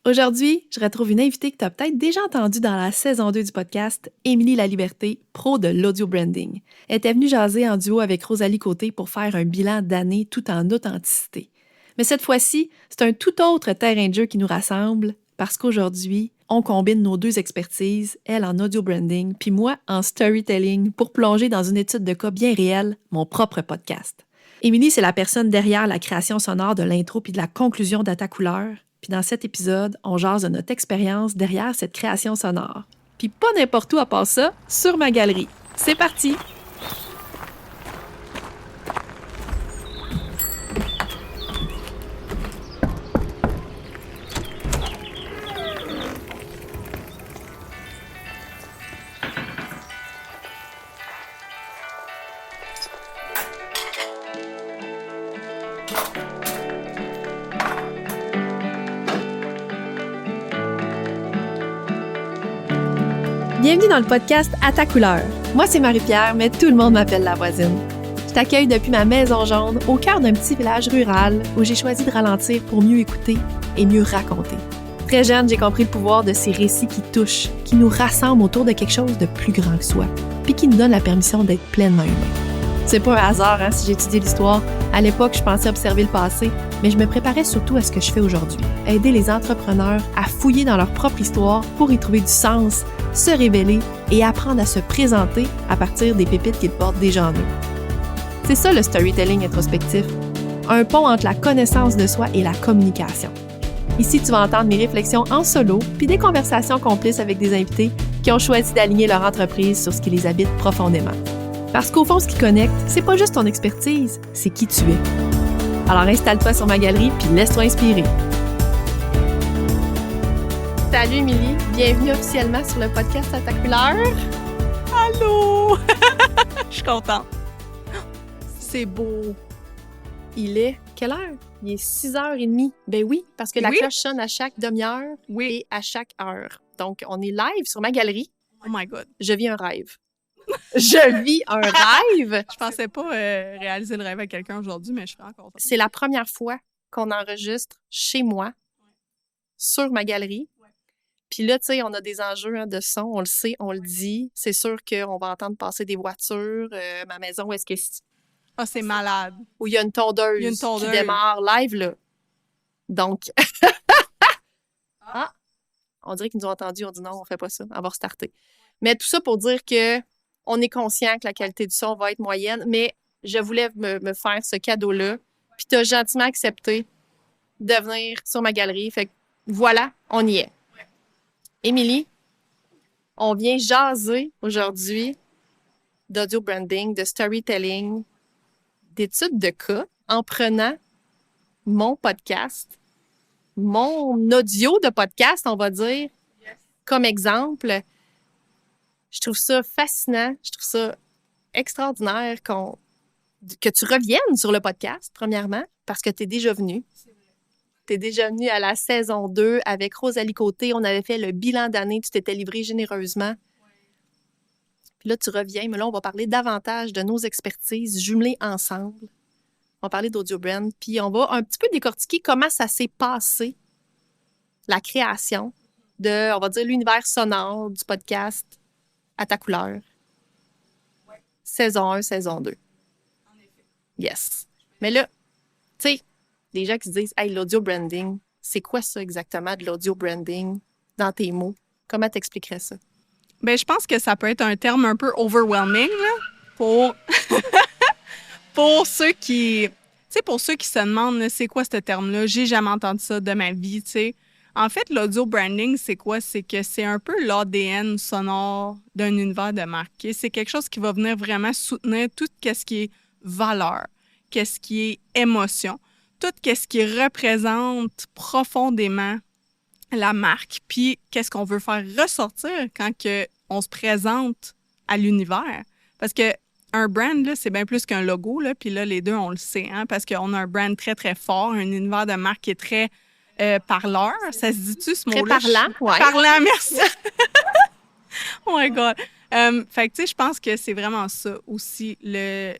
Aujourd'hui, je retrouve une invitée que tu as peut-être déjà entendue dans la saison 2 du podcast, Émilie Laliberté, pro de l'audio branding. Elle était venue jaser en duo avec Rosalie Côté pour faire un bilan d'année tout en authenticité. Mais cette fois-ci, c'est un tout autre terrain de jeu qui nous rassemble parce qu'aujourd'hui, on combine nos deux expertises, elle en audio branding, puis moi en storytelling, pour plonger dans une étude de cas bien réelle, mon propre podcast. Émilie, c'est la personne derrière la création sonore de l'intro puis de la conclusion d'Ata Couleur. Puis dans cet épisode, on jase de notre expérience derrière cette création sonore. Puis pas n'importe où à part ça, sur ma galerie. C'est parti! Bienvenue dans le podcast À ta couleur. Moi, c'est Marie-Pierre, mais tout le monde m'appelle la voisine. Je t'accueille depuis ma maison jaune, au cœur d'un petit village rural où j'ai choisi de ralentir pour mieux écouter et mieux raconter. Très jeune, j'ai compris le pouvoir de ces récits qui touchent, qui nous rassemblent autour de quelque chose de plus grand que soi, puis qui nous donnent la permission d'être pleinement humain. C'est pas un hasard si j'ai étudié l'histoire. À l'époque, je pensais observer le passé, mais je me préparais surtout à ce que je fais aujourd'hui. Aider les entrepreneurs à fouiller dans leur propre histoire pour y trouver du sens, se révéler et apprendre à se présenter à partir des pépites qu'ils portent déjà en eux. C'est ça le storytelling introspectif, un pont entre la connaissance de soi et la communication. Ici, tu vas entendre mes réflexions en solo, puis des conversations complices avec des invités qui ont choisi d'aligner leur entreprise sur ce qui les habite profondément. Parce qu'au fond, ce qui connecte, c'est pas juste ton expertise, c'est qui tu es. Alors installe-toi sur ma galerie puis laisse-toi inspirer. Salut Émilie, bienvenue officiellement sur le podcast À ta couleur. Allô! Je suis contente. C'est beau. Il est quelle heure? Il est 6h30. Ben oui, parce que la cloche sonne à chaque demi-heure et à chaque heure. Donc, on est live sur ma galerie. Oh my God. Je vis un rêve. Je vis un rêve! Je pensais pas réaliser le rêve avec quelqu'un aujourd'hui, mais je suis encore contente. C'est la première fois qu'on enregistre chez moi, sur ma galerie. Puis là, tu sais, on a des enjeux de son, on le sait, on le dit. C'est sûr qu'on va entendre passer des voitures. Ma maison, où est-ce que Ah, c'est malade. où il y a une tondeuse qui démarre live, là. Donc, on dirait qu'ils nous ont entendus, on dit non, on fait pas ça, on va restarter. Mais tout ça pour dire que on est conscient que la qualité du son va être moyenne, mais je voulais me faire ce cadeau-là. Puis tu as gentiment accepté de venir sur ma galerie. Fait que voilà, on y est. Émilie, on vient jaser aujourd'hui d'audio branding, de storytelling, d'études de cas en prenant mon podcast, mon audio de podcast, on va dire, comme exemple. Je trouve ça fascinant, je trouve ça extraordinaire que tu reviennes sur le podcast, premièrement, parce que tu es déjà venu. Tu es déjà venu à la saison 2 avec Rosalie Côté. On avait fait le bilan d'année, tu t'étais livré généreusement. Puis là, tu reviens, mais là, on va parler davantage de nos expertises jumelées ensemble. On va parler d'audio brand, puis on va un petit peu décortiquer comment ça s'est passé, la création de, on va dire, l'univers sonore du podcast À ta couleur. Ouais. Saison 1, saison 2. En effet. Yes. Mais là, tu sais, des gens qui se disent « Hey, l'audio branding, c'est quoi ça exactement de l'audio branding dans tes mots? » Comment t'expliquerais ça? Ben, je pense que ça peut être un terme un peu overwhelming là, pour ceux qui... Tu sais, pour ceux qui se demandent là, c'est quoi ce terme-là, j'ai jamais entendu ça de ma vie, tu sais. En fait, l'audio branding, c'est quoi? C'est que c'est un peu l'ADN sonore d'un univers de marque. Okay? C'est quelque chose qui va venir vraiment soutenir tout ce qui est valeur, qu'est-ce qui est émotion, tout ce qui représente profondément la marque, puis qu'est-ce qu'on veut faire ressortir quand on se présente à l'univers. Parce que un brand, là, c'est bien plus qu'un logo, là, puis là, les deux, on le sait, hein, parce qu'on a un brand très, très fort, un univers de marque qui est très parleur. Ça se dit-tu, ce mot-là? Très parlant, oui. Parlant, merci. Oh my God. Fait que, tu sais, je pense que c'est vraiment ça aussi,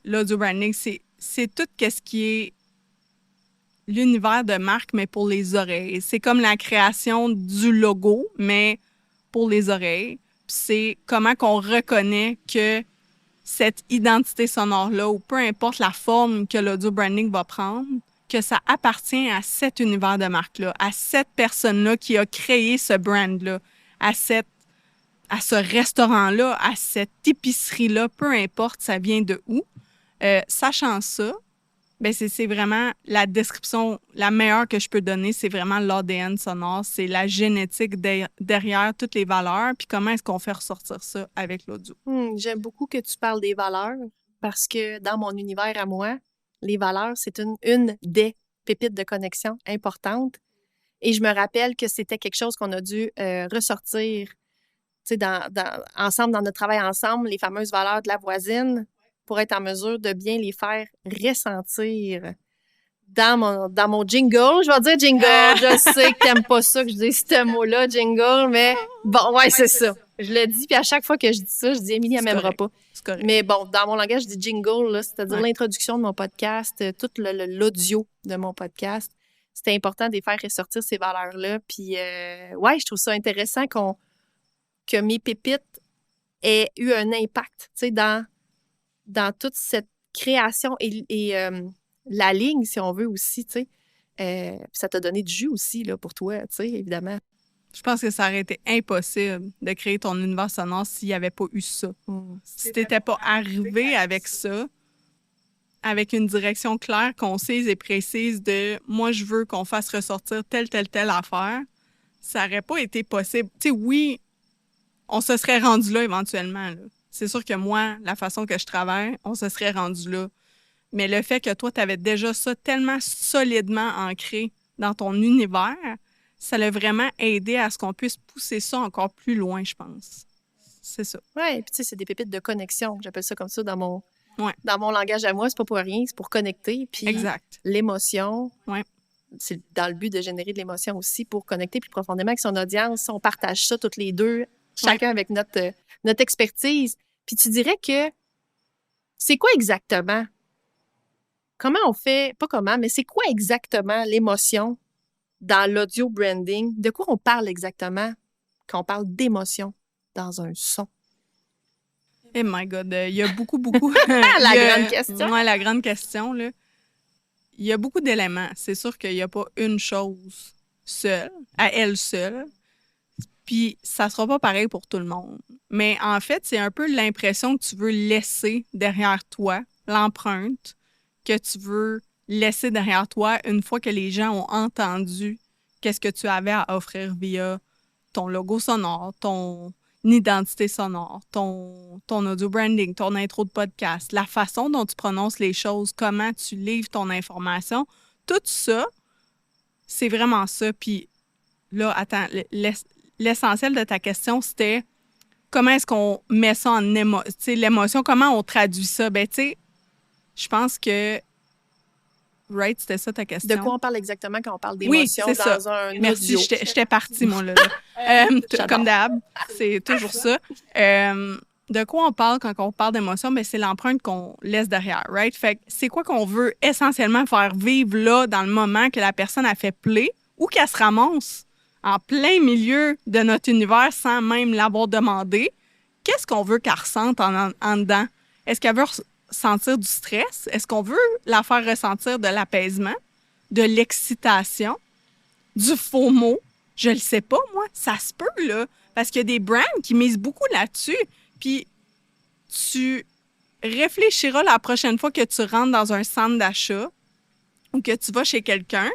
l'audio branding. C'est tout ce qui est l'univers de marque, mais pour les oreilles. C'est comme la création du logo, mais pour les oreilles. Puis c'est comment qu'on reconnaît que cette identité sonore-là, ou peu importe la forme que l'audio branding va prendre, que ça appartient à cet univers de marque-là, à cette personne-là qui a créé ce brand-là, à ce restaurant-là, à cette épicerie-là, peu importe ça vient de où. Sachant ça, ben c'est vraiment la description la meilleure que je peux donner, c'est vraiment l'ADN sonore, c'est la génétique derrière toutes les valeurs, puis comment est-ce qu'on fait ressortir ça avec l'audio. J'aime beaucoup que tu parles des valeurs parce que dans mon univers à moi, les valeurs, c'est une des pépites de connexion importantes. Et je me rappelle que c'était quelque chose qu'on a dû ressortir ensemble, dans notre travail ensemble, les fameuses valeurs de la voisine, pour être en mesure de bien les faire ressentir dans mon jingle. Je vais dire jingle. Je sais que t'aimes pas ça que je dise ce mot-là, jingle, mais bon, ouais, c'est ça. Je le dis, puis à chaque fois que je dis ça, je dis Émilie, elle m'aimera pas. C'est correct. Mais bon, dans mon langage, je dis jingle, là, c'est-à-dire l'introduction de mon podcast, tout l'audio de mon podcast. C'était important de les faire ressortir ces valeurs-là. Puis, ouais, je trouve ça intéressant que mes pépites aient eu un impact, tu sais, dans toute cette création et la ligne, si on veut aussi, tu sais. Ça t'a donné du jus aussi, là, pour toi, tu sais, évidemment. Je pense que ça aurait été impossible de créer ton univers sonore s'il n'y avait pas eu ça. Si tu n'étais pas arrivé avec ça, avec une direction claire, concise et précise de « moi, je veux qu'on fasse ressortir telle affaire », ça n'aurait pas été possible. Tu sais, oui, on se serait rendu là éventuellement, là. C'est sûr que moi, la façon que je travaille, on se serait rendu là. Mais le fait que toi, tu avais déjà ça tellement solidement ancré dans ton univers, ça l'a vraiment aidé à ce qu'on puisse pousser ça encore plus loin, je pense. C'est ça. Oui, puis tu sais, c'est des pépites de connexion. J'appelle ça comme ça dans mon langage à moi. C'est pas pour rien, c'est pour connecter. Puis exact. L'émotion, c'est dans le but de générer de l'émotion aussi pour connecter plus profondément avec son audience. On partage ça toutes les deux, chacun avec notre expertise. Puis tu dirais que c'est quoi exactement? Comment on fait, pas comment, mais c'est quoi exactement l'émotion dans l'audio branding? De quoi on parle exactement quand on parle d'émotion dans un son? Oh my God, il y a beaucoup... grande question. Oui, la grande question, là. Il y a beaucoup d'éléments. C'est sûr qu'il n'y a pas une chose seule, à elle seule. Puis ça sera pas pareil pour tout le monde. Mais en fait, c'est un peu l'impression que tu veux laisser derrière toi, l'empreinte que tu veux laisser derrière toi une fois que les gens ont entendu qu'est-ce que tu avais à offrir via ton logo sonore, ton identité sonore, ton audio branding, ton intro de podcast, la façon dont tu prononces les choses, comment tu livres ton information. Tout ça, c'est vraiment ça. Puis là, attends, l'essentiel de ta question, c'était comment est-ce qu'on met ça en l'émotion, comment on traduit ça? Ben, tu sais, je pense que, right, c'était ça ta question. De quoi on parle exactement quand on parle d'émotion dans ça. Un Merci, audio? J'étais partie, moi, là. Comme d'hab, c'est toujours ça. De quoi on parle quand on parle d'émotion? Ben, c'est l'empreinte qu'on laisse derrière, right? Fait que c'est quoi qu'on veut essentiellement faire vivre là, dans le moment que la personne a fait play ou qu'elle se ramasse en plein milieu de notre univers sans même l'avoir demandé? Qu'est-ce qu'on veut qu'elle ressente en dedans? Est-ce qu'elle veut sentir du stress? Est-ce qu'on veut la faire ressentir de l'apaisement, de l'excitation, du faux mot? Je le sais pas, moi. Ça se peut, là. Parce qu'il y a des brands qui misent beaucoup là-dessus. Puis tu réfléchiras la prochaine fois que tu rentres dans un centre d'achat ou que tu vas chez quelqu'un.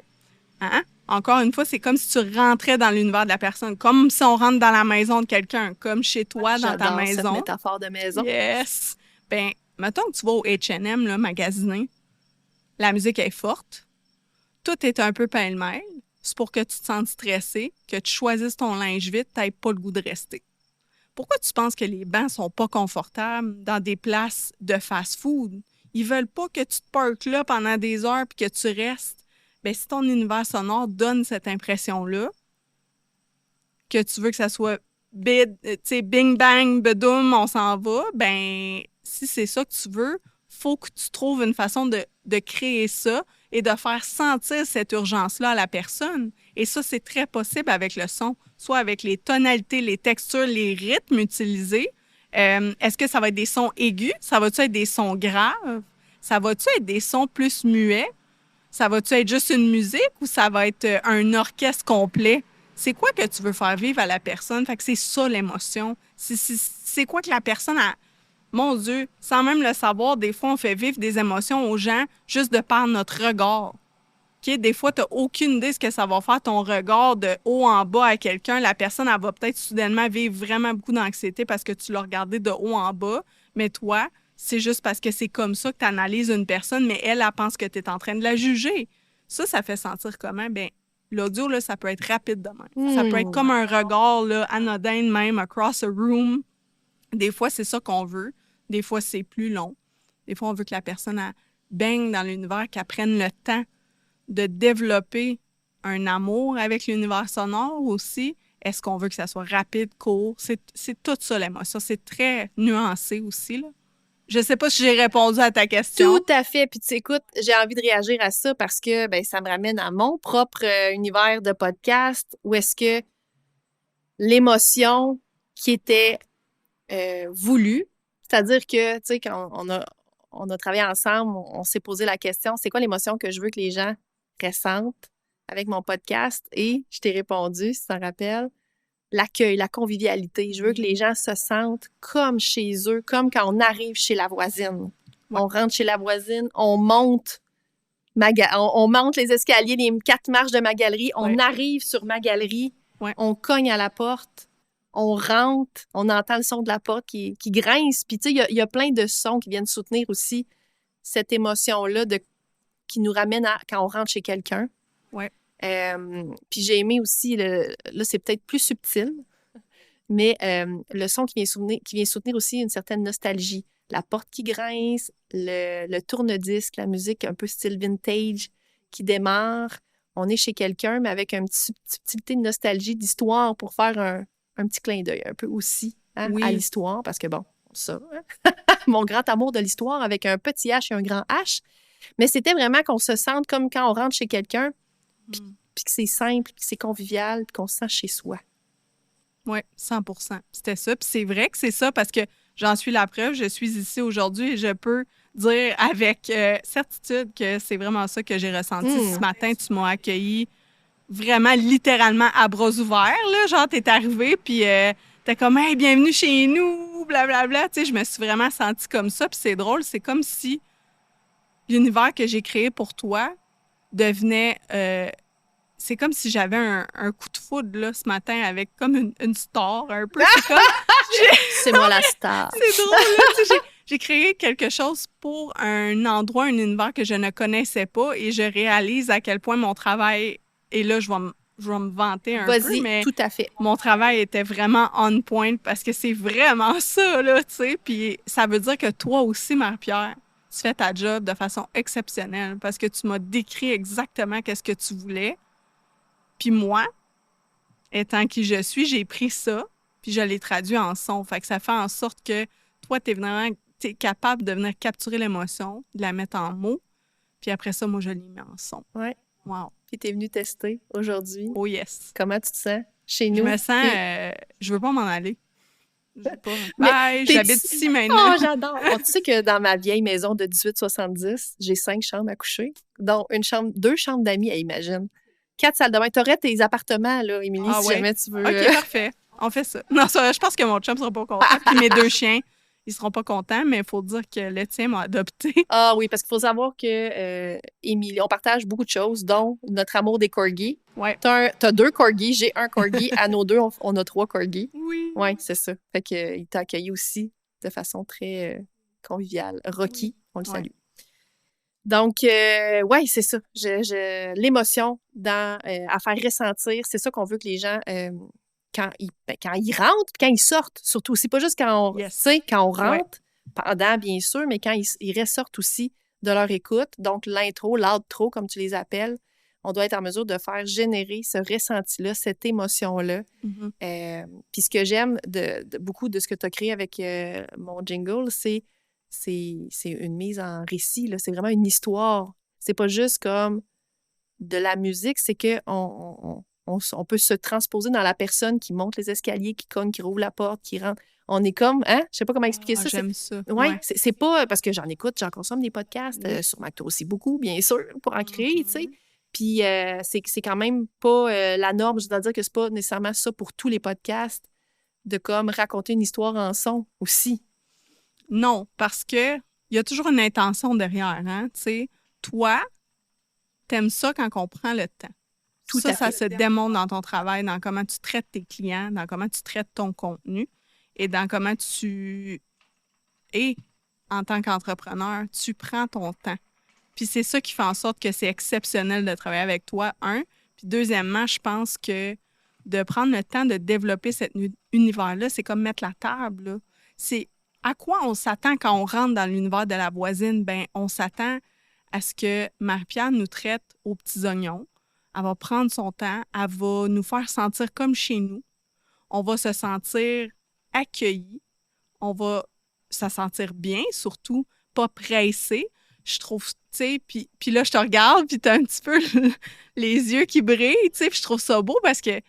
Hein? Encore une fois, c'est comme si tu rentrais dans l'univers de la personne, comme si on rentre dans la maison de quelqu'un, comme chez toi, dans ta maison. J'adore cette métaphore de maison. Yes! Ben, mettons que tu vas au H&M, là, magasiner. La musique est forte. Tout est un peu pêle-mêle. C'est pour que tu te sentes stressé, que tu choisisses ton linge vite, tu n'aies pas le goût de rester. Pourquoi tu penses que les bancs sont pas confortables dans des places de fast-food? Ils veulent pas que tu te parques là pendant des heures puis que tu restes. Bien, si ton univers sonore donne cette impression-là, que tu veux que ça soit bing bang, bedoum, on s'en va, ben si c'est ça que tu veux, faut que tu trouves une façon de créer ça et de faire sentir cette urgence-là à la personne. Et ça, c'est très possible avec le son, soit avec les tonalités, les textures, les rythmes utilisés. Est-ce que ça va être des sons aigus? Ça va-tu être des sons graves? Ça va-tu être des sons plus muets? Ça va-tu être juste une musique ou ça va être un orchestre complet? C'est quoi que tu veux faire vivre à la personne? Fait que c'est ça l'émotion. C'est quoi que la personne a... Mon Dieu, sans même le savoir, des fois, on fait vivre des émotions aux gens juste de par notre regard. OK? Des fois, tu n'as aucune idée de ce que ça va faire ton regard de haut en bas à quelqu'un. La personne, elle va peut-être soudainement vivre vraiment beaucoup d'anxiété parce que tu l'as regardé de haut en bas. Mais toi, c'est juste parce que c'est comme ça que tu analyses une personne, mais elle pense que tu es en train de la juger. Ça fait sentir comment? Bien, l'audio, là, ça peut être rapide de même. Ça peut être comme un regard là, anodin de même, across a room. Des fois, c'est ça qu'on veut. Des fois, c'est plus long. Des fois, on veut que la personne elle baigne dans l'univers, qu'elle prenne le temps de développer un amour avec l'univers sonore aussi. Est-ce qu'on veut que ça soit rapide, court? C'est tout ça, l'émotion. C'est très nuancé aussi, là. Je sais pas si j'ai répondu à ta question. Tout à fait. Puis tu sais, écoute, j'ai envie de réagir à ça parce que ben, ça me ramène à mon propre univers de podcast où est-ce que l'émotion qui était voulue, c'est-à-dire que, tu sais, quand on a travaillé ensemble, on s'est posé la question, c'est quoi l'émotion que je veux que les gens ressentent avec mon podcast? Et je t'ai répondu, si tu t'en rappelles, l'accueil, la convivialité. Je veux que les gens se sentent comme chez eux, comme quand on arrive chez la voisine. Ouais. On rentre chez la voisine, on monte on monte les escaliers, les 4 marches de ma galerie, on arrive sur ma galerie, on cogne à la porte, on rentre, on entend le son de la porte qui grince. Puis, tu sais, il y a plein de sons qui viennent soutenir aussi cette émotion-là qui nous ramène à quand on rentre chez quelqu'un. Ouais. Puis j'ai aimé aussi, là, c'est peut-être plus subtil, mais le son qui vient soutenir aussi une certaine nostalgie. La porte qui grince, le tourne-disque, la musique un peu style vintage qui démarre. On est chez quelqu'un, mais avec une petite subtilité de nostalgie, d'histoire pour faire un petit clin d'œil un peu aussi à l'histoire. Parce que bon, ça, hein? Mon grand amour de l'histoire avec un petit H et un grand H. Mais c'était vraiment qu'on se sente comme quand on rentre chez quelqu'un, puis que c'est simple, que c'est convivial, puis qu'on se sent chez soi. Oui, 100%. C'était ça. Puis c'est vrai que c'est ça parce que j'en suis la preuve. Je suis ici aujourd'hui et je peux dire avec certitude que c'est vraiment ça que j'ai ressenti ce matin. Tu m'as accueilli vraiment littéralement à bras ouverts. Là. Genre, t'es arrivé puis t'es comme « Hey, bienvenue chez nous! » blablabla. Tu sais, je me suis vraiment sentie comme ça. Puis c'est drôle, c'est comme si l'univers que j'ai créé pour toi devenait... c'est comme si j'avais un coup de foudre là, ce matin avec comme une star un peu. C'est comme... C'est moi la star. C'est drôle, là. J'ai créé quelque chose pour un endroit, un univers que je ne connaissais pas et je réalise à quel point mon travail... Et là, je vais me vanter un peu, mais tout à fait. Mon travail était vraiment on point parce que c'est vraiment ça, là, tu sais. Puis ça veut dire que toi aussi, Marie-Pierre, tu fais ta job de façon exceptionnelle parce que tu m'as décrit exactement qu'est-ce que tu voulais. Puis moi, étant qui je suis, j'ai pris ça, puis je l'ai traduit en son. Fait que ça fait en sorte que toi, t'es capable de venir capturer l'émotion, de la mettre en mots, puis après ça, moi, je l'ai mis en son. Ouais. Wow. Puis t'es venue tester aujourd'hui. Oh yes. Comment tu te sens chez nous? Je me sens... je veux pas m'en aller. Je veux pas. Bye, j'habite ici maintenant. Oh, j'adore! Tu sais que dans ma vieille maison de 1870, j'ai 5 chambres à coucher, dont 2 chambres d'amis, imagine. 4 salles de bain. T'aurais tes appartements, là, Émilie, si jamais tu veux. OK, parfait. On fait ça. Non, ça, je pense que mon chum sera pas content. Puis mes 2 chiens, ils seront pas contents, mais il faut dire que le tien m'a adopté. Ah oui, parce qu'il faut savoir que Émilie, on partage beaucoup de choses, dont notre amour des corgis. Ouais. T'as 2 corgis, j'ai un corgi. À nos 2, on a 3 corgis. Oui. Oui, c'est ça. Fait qu'il t'a accueilli aussi de façon très conviviale. Rocky, on le salue. Donc, ouais, c'est ça. L'émotion à faire ressentir, c'est ça qu'on veut que les gens, quand ils rentrent, quand ils sortent, surtout. C'est pas juste quand on rentre, pendant, bien sûr, mais quand ils ressortent aussi de leur écoute. Donc, l'intro, l'outro, comme tu les appelles, on doit être en mesure de faire générer ce ressenti-là, cette émotion-là. Mm-hmm. Puis ce que j'aime de beaucoup de ce que tu as créé avec mon jingle, c'est une mise en récit. Là. C'est vraiment une histoire. C'est pas juste comme de la musique, c'est qu'on peut se transposer dans la personne qui monte les escaliers, qui cogne, qui rouvre la porte, qui rentre. On est comme, hein? Je sais pas comment expliquer ça. J'aime ça. Ouais, c'est pas parce que j'en écoute, j'en consomme des podcasts, sur Macto aussi beaucoup, bien sûr, pour en créer, tu sais. Puis c'est quand même pas la norme. Je dois dire que c'est pas nécessairement ça pour tous les podcasts, de comme raconter une histoire en son aussi. Non, parce que il y a toujours une intention derrière, hein? Tu sais, toi, t'aimes ça quand on prend le temps. Ça se démontre dans ton travail, dans comment tu traites tes clients, dans comment tu traites ton contenu et dans comment tu es en tant qu'entrepreneur. Tu prends ton temps. Puis c'est ça qui fait en sorte que c'est exceptionnel de travailler avec toi, un. Puis deuxièmement, je pense que de prendre le temps de développer cet univers-là, c'est comme mettre la table, là. C'est à quoi on s'attend quand on rentre dans l'univers de la voisine? Bien, on s'attend à ce que Marie-Pierre nous traite aux petits oignons. Elle va prendre son temps, elle va nous faire sentir comme chez nous. On va se sentir accueillis. On va se sentir bien, surtout pas pressé. Je trouve, tu sais, puis là, je te regarde, puis t'as un petit peu les yeux qui brillent, tu sais, puis je trouve ça beau parce que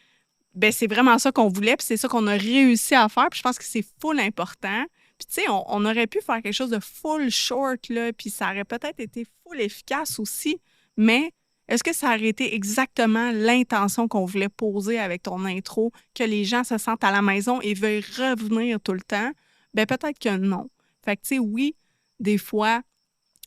ben c'est vraiment ça qu'on voulait, puis c'est ça qu'on a réussi à faire, puis je pense que c'est full important. Puis tu sais, on aurait pu faire quelque chose de full short, là, puis ça aurait peut-être été full efficace aussi, mais est-ce que ça aurait été exactement l'intention qu'on voulait poser avec ton intro, que les gens se sentent à la maison et veuillent revenir tout le temps? Ben peut-être que non. Fait que tu sais, oui, des fois,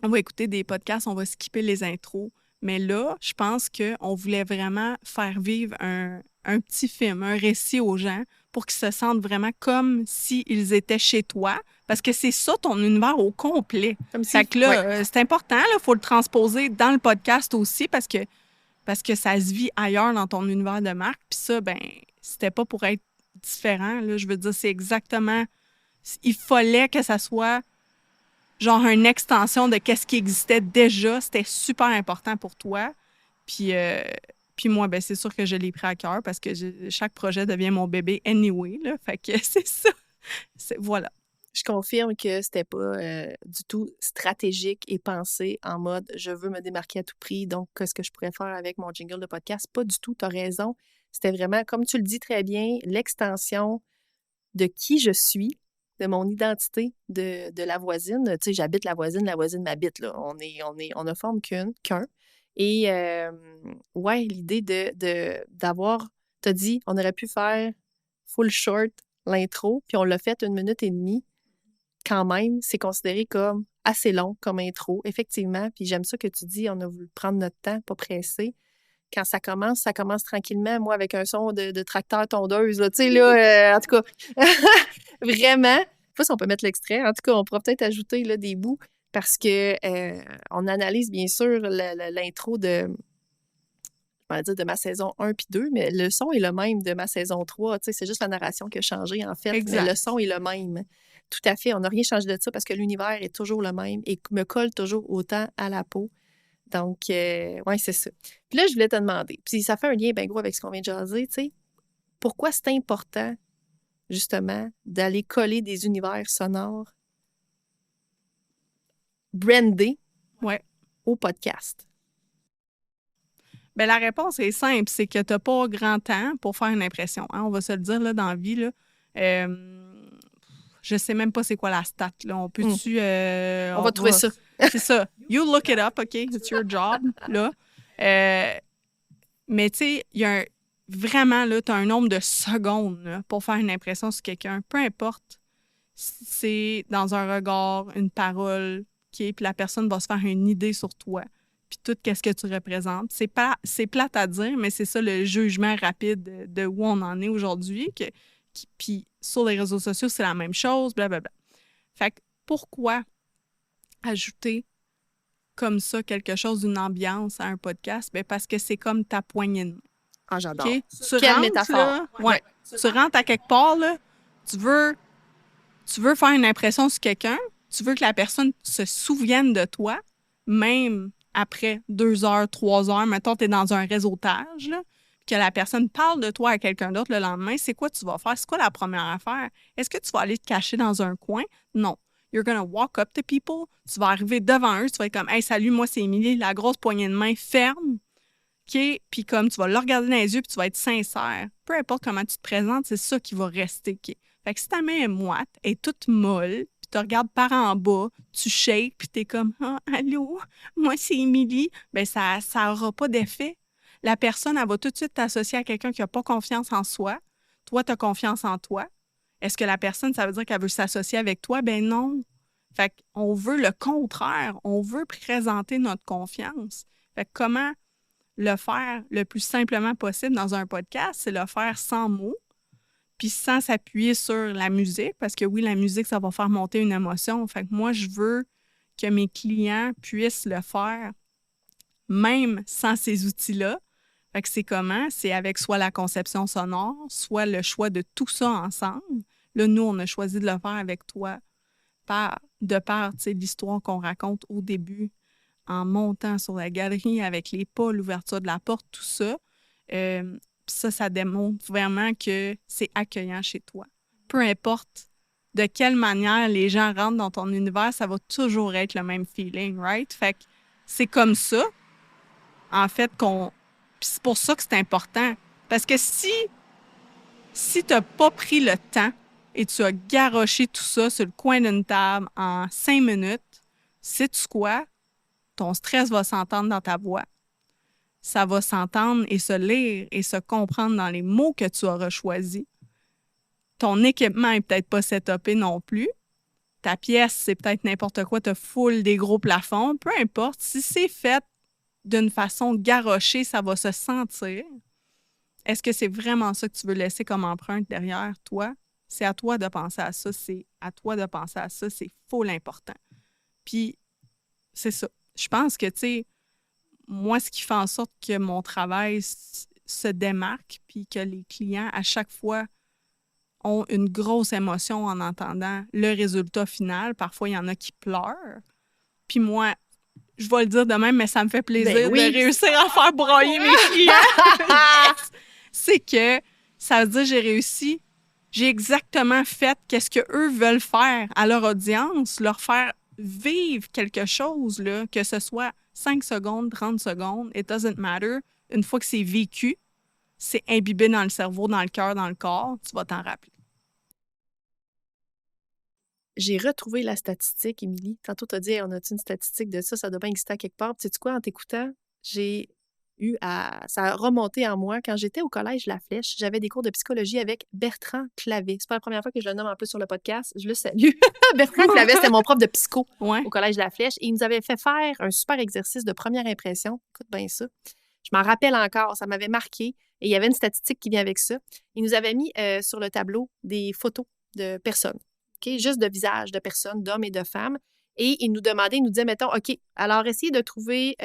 on va écouter des podcasts, on va skipper les intros. Mais là, je pense qu'on voulait vraiment faire vivre un petit film, un récit aux gens pour qu'ils se sentent vraiment comme s'ils étaient chez toi. Parce que c'est ça ton univers au complet. Fait que là, c'est important, il faut le transposer dans le podcast aussi parce que ça se vit ailleurs dans ton univers de marque. Puis ça, ben, c'était pas pour être différent. Là, je veux dire, c'est exactement... Il fallait que ça soit genre une extension de qu'est-ce qui existait déjà. C'était super important pour toi. Puis moi, ben c'est sûr que je l'ai pris à cœur parce que chaque projet devient mon bébé anyway. Là. Fait que c'est ça. Voilà. Je confirme que c'était pas du tout stratégique et pensé en mode « je veux me démarquer à tout prix, donc qu'est-ce que je pourrais faire avec mon jingle de podcast ». Pas du tout, tu as raison. C'était vraiment, comme tu le dis très bien, l'extension de qui je suis, de mon identité de la voisine. Tu sais, j'habite la voisine m'habite, là. On ne forme qu'un. Et ouais, l'idée d'avoir, t'as dit, on aurait pu faire full short l'intro, puis on l'a fait 1 minute et demie. Quand même, c'est considéré comme assez long comme intro, effectivement. Puis j'aime ça que tu dis, on a voulu prendre notre temps, pas pressé. Quand ça commence tranquillement, moi, avec un son de tracteur tondeuse, tu sais, là, en tout cas, vraiment. Je sais pas si on peut mettre l'extrait. En tout cas, on pourra peut-être ajouter là, des bouts parce que on analyse, bien sûr, l'intro de ma saison 1 puis 2, mais le son est le même de ma saison 3. Tu sais, c'est juste la narration qui a changé, en fait. Exact. Mais le son est le même. Tout à fait. On n'a rien changé de ça parce que l'univers est toujours le même et me colle toujours autant à la peau. Donc, ouais, c'est ça. Puis là, je voulais te demander, puis ça fait un lien bien gros avec ce qu'on vient de jaser, tu sais, pourquoi c'est important, justement, d'aller coller des univers sonores brandés au podcast? Bien, la réponse est simple, c'est que tu n'as pas grand temps pour faire une impression. Hein? On va se le dire là, dans la vie. Là. Je sais même pas c'est quoi la stat. Là. On peut-tu... on va trouver ça. C'est ça. You look it up, OK? It's your job, là. Mais tu sais, il y a vraiment, là, tu as un nombre de secondes là, pour faire une impression sur quelqu'un. Peu importe si c'est dans un regard, une parole, puis la personne va se faire une idée sur toi. Puis tout qu'est-ce que tu représentes. C'est plate à dire, mais c'est ça le jugement rapide de où on en est aujourd'hui. Puis sur les réseaux sociaux, c'est la même chose, blablabla. Fait que pourquoi ajouter comme ça quelque chose d'une ambiance à un podcast? Bien, parce que c'est comme ta poignée de main. Ah, j'adore. Okay? Quelle métaphore. Là, ouais. Tu rentres à quelque part, là, tu veux faire une impression sur quelqu'un, tu veux que la personne se souvienne de toi, même après 2 heures, 3 heures, mettons, tu es dans un réseautage, là, que la personne parle de toi à quelqu'un d'autre le lendemain, c'est quoi tu vas faire? C'est quoi la première affaire? Est-ce que tu vas aller te cacher dans un coin? Non. You're gonna walk up to people. Tu vas arriver devant eux. Tu vas être comme, « Hey, salut, moi, c'est Émilie. » La grosse poignée de main ferme. OK? Puis comme tu vas le regarder dans les yeux puis tu vas être sincère. Peu importe comment tu te présentes, c'est ça qui va rester. OK? Fait que si ta main est moite, elle est toute molle, puis tu regardes par en bas, tu shakes, puis t'es comme « Ah, allô, moi, c'est Émilie. » Ben ça aura pas d'effet. La personne, elle va tout de suite t'associer à quelqu'un qui n'a pas confiance en soi. Toi, tu as confiance en toi. Est-ce que la personne, ça veut dire qu'elle veut s'associer avec toi? Ben non. Fait qu'on veut le contraire. On veut présenter notre confiance. Fait que comment le faire le plus simplement possible dans un podcast, c'est le faire sans mots, puis sans s'appuyer sur la musique, parce que oui, la musique, ça va faire monter une émotion. Fait que moi, je veux que mes clients puissent le faire même sans ces outils-là. Fait que c'est comment? C'est avec soit la conception sonore, soit le choix de tout ça ensemble. Là, nous, on a choisi de le faire avec toi de par l'histoire qu'on raconte au début, en montant sur la galerie avec les pas, l'ouverture de la porte, tout ça. Ça démontre vraiment que c'est accueillant chez toi. Peu importe de quelle manière les gens rentrent dans ton univers, ça va toujours être le même feeling, right? Fait que c'est comme ça, en fait, Puis c'est pour ça que c'est important. Parce que si tu n'as pas pris le temps et tu as garoché tout ça sur le coin d'une table en 5 minutes, sais-tu quoi? Ton stress va s'entendre dans ta voix. Ça va s'entendre et se lire et se comprendre dans les mots que tu auras choisis. Ton équipement n'est peut-être pas setupé non plus. Ta pièce, c'est peut-être n'importe quoi, tu as full des gros plafonds. Peu importe. Si c'est fait d'une façon garochée, ça va se sentir. Est-ce que c'est vraiment ça que tu veux laisser comme empreinte derrière toi? C'est à toi de penser à ça. C'est à toi de penser à ça. C'est full important. Puis, c'est ça. Je pense que, tu sais, moi, ce qui fait en sorte que mon travail se démarque puis que les clients, à chaque fois, ont une grosse émotion en entendant le résultat final. Parfois, il y en a qui pleurent. Puis moi, je vais le dire de même, mais ça me fait plaisir de réussir à faire broyer mes clients. C'est que ça veut dire que j'ai réussi. J'ai exactement fait qu'est-ce qu'eux veulent faire à leur audience, leur faire vivre quelque chose, là, que ce soit 5 secondes, 30 secondes, it doesn't matter. Une fois que c'est vécu, c'est imbibé dans le cerveau, dans le cœur, dans le corps, tu vas t'en rappeler. J'ai retrouvé la statistique, Émilie. Tantôt, tu as dit, on a-tu une statistique de ça? Ça doit bien exister à quelque part. Puis, sais-tu quoi, en t'écoutant, ça a remonté en moi. Quand j'étais au collège La Flèche, j'avais des cours de psychologie avec Bertrand Clavet. C'est pas la première fois que je le nomme en plus sur le podcast. Je le salue. Bertrand Clavet, c'était mon prof de psycho au collège La Flèche. Et il nous avait fait faire un super exercice de première impression. Écoute bien ça. Je m'en rappelle encore. Ça m'avait marqué. Et il y avait une statistique qui vient avec ça. Il nous avait mis sur le tableau des photos de personnes. Okay? Juste de visages de personnes, d'hommes et de femmes. Et il nous disait, mettons, OK, alors essayez de trouver...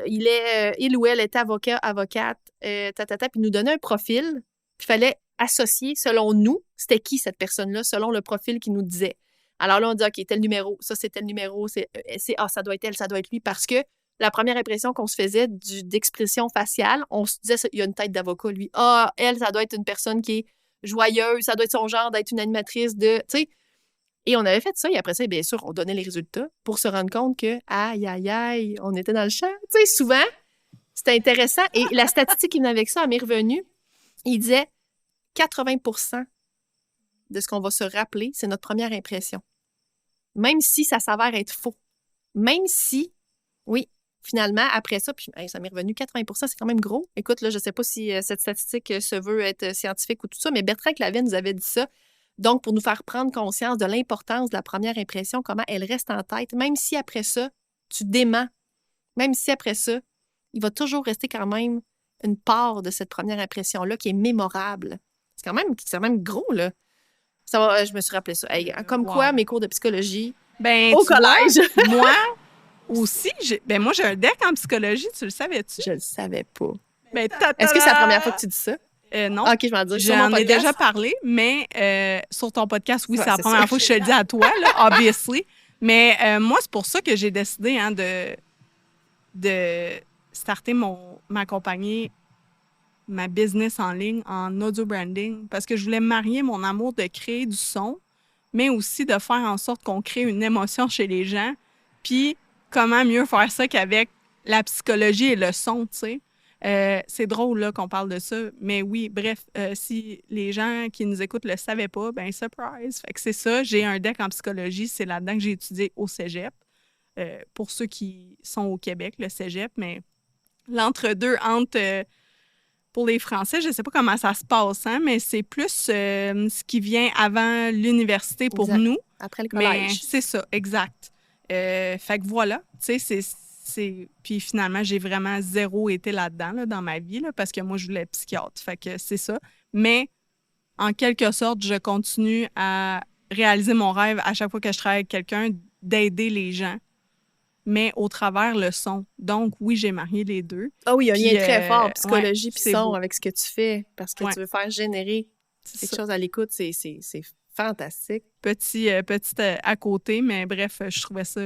il ou elle est avocat, avocate, puis il nous donnait un profil, puis il fallait associer, selon nous, c'était qui cette personne-là, selon le profil qu'il nous disait. Alors là, on dit, OK, tel numéro, ça, c'est tel numéro, ça doit être elle, ça doit être lui, parce que la première impression qu'on se faisait d'expression faciale, on se disait, il y a une tête d'avocat, lui. Ah, elle, ça doit être une personne qui est joyeuse, ça doit être son genre d'être une animatrice de, tu sais. Et on avait fait ça, et après ça, bien sûr, on donnait les résultats pour se rendre compte que, aïe, aïe, aïe, on était dans le champ. Tu sais, souvent, c'était intéressant. Et la statistique qui venait avec ça, à mes revenus, il disait 80% de ce qu'on va se rappeler, c'est notre première impression. Même si ça s'avère être faux. Même si, oui, finalement, après ça, puis ça m'est revenu 80%, c'est quand même gros. Écoute, là, je ne sais pas si cette statistique se veut être scientifique ou tout ça, mais Bertrand Clavet nous avait dit ça. Donc, pour nous faire prendre conscience de l'importance de la première impression, comment elle reste en tête, même si après ça, tu démens, même si après ça, il va toujours rester quand même une part de cette première impression-là qui est mémorable. C'est quand même gros, là. Ça va, je me suis rappelé ça. Hey, comme quoi, mes cours de psychologie au collège. Moi aussi, moi, j'ai un deck en psychologie, tu le savais-tu? Je le savais pas. Ben, est-ce que c'est la première fois que tu dis ça? Non. OK, je vais en dire. J'en ai déjà parlé, mais sur ton podcast, oui, c'est la première fois que je te le dis à toi, là, obviously. Mais moi, c'est pour ça que j'ai décidé de starter ma compagnie, ma business en ligne en audio branding, parce que je voulais marier mon amour de créer du son mais aussi de faire en sorte qu'on crée une émotion chez les gens. Puis, comment mieux faire ça qu'avec la psychologie et le son, tu sais. C'est drôle là, qu'on parle de ça, mais oui, bref, si les gens qui nous écoutent le savaient pas, ben surprise. Fait que c'est ça, j'ai un deck en psychologie, c'est là-dedans que j'ai étudié au cégep. Pour ceux qui sont au Québec, le cégep, mais l'entre-deux pour les Français, je sais pas comment ça se passe, hein, mais c'est plus ce qui vient avant l'université pour Exact. nous. Après le Mais collège. c'est ça, exact. Fait que voilà, tu sais, Puis finalement, j'ai vraiment zéro été là-dedans, là, dans ma vie, là, parce que moi, je voulais être psychiatre. Fait que c'est ça. Mais en quelque sorte, je continue à réaliser mon rêve à chaque fois que je travaille avec quelqu'un, d'aider les gens, mais au travers le son. Donc, oui, j'ai marié les deux. Ah oui, il y a un Puis, lien très fort, ouais, psychologie puis c'est son, beau. avec ce que tu fais, parce que Ouais, tu veux faire générer c'est quelque ça. chose à l'écoute, c'est fantastique. Petit à côté, mais bref, je trouvais ça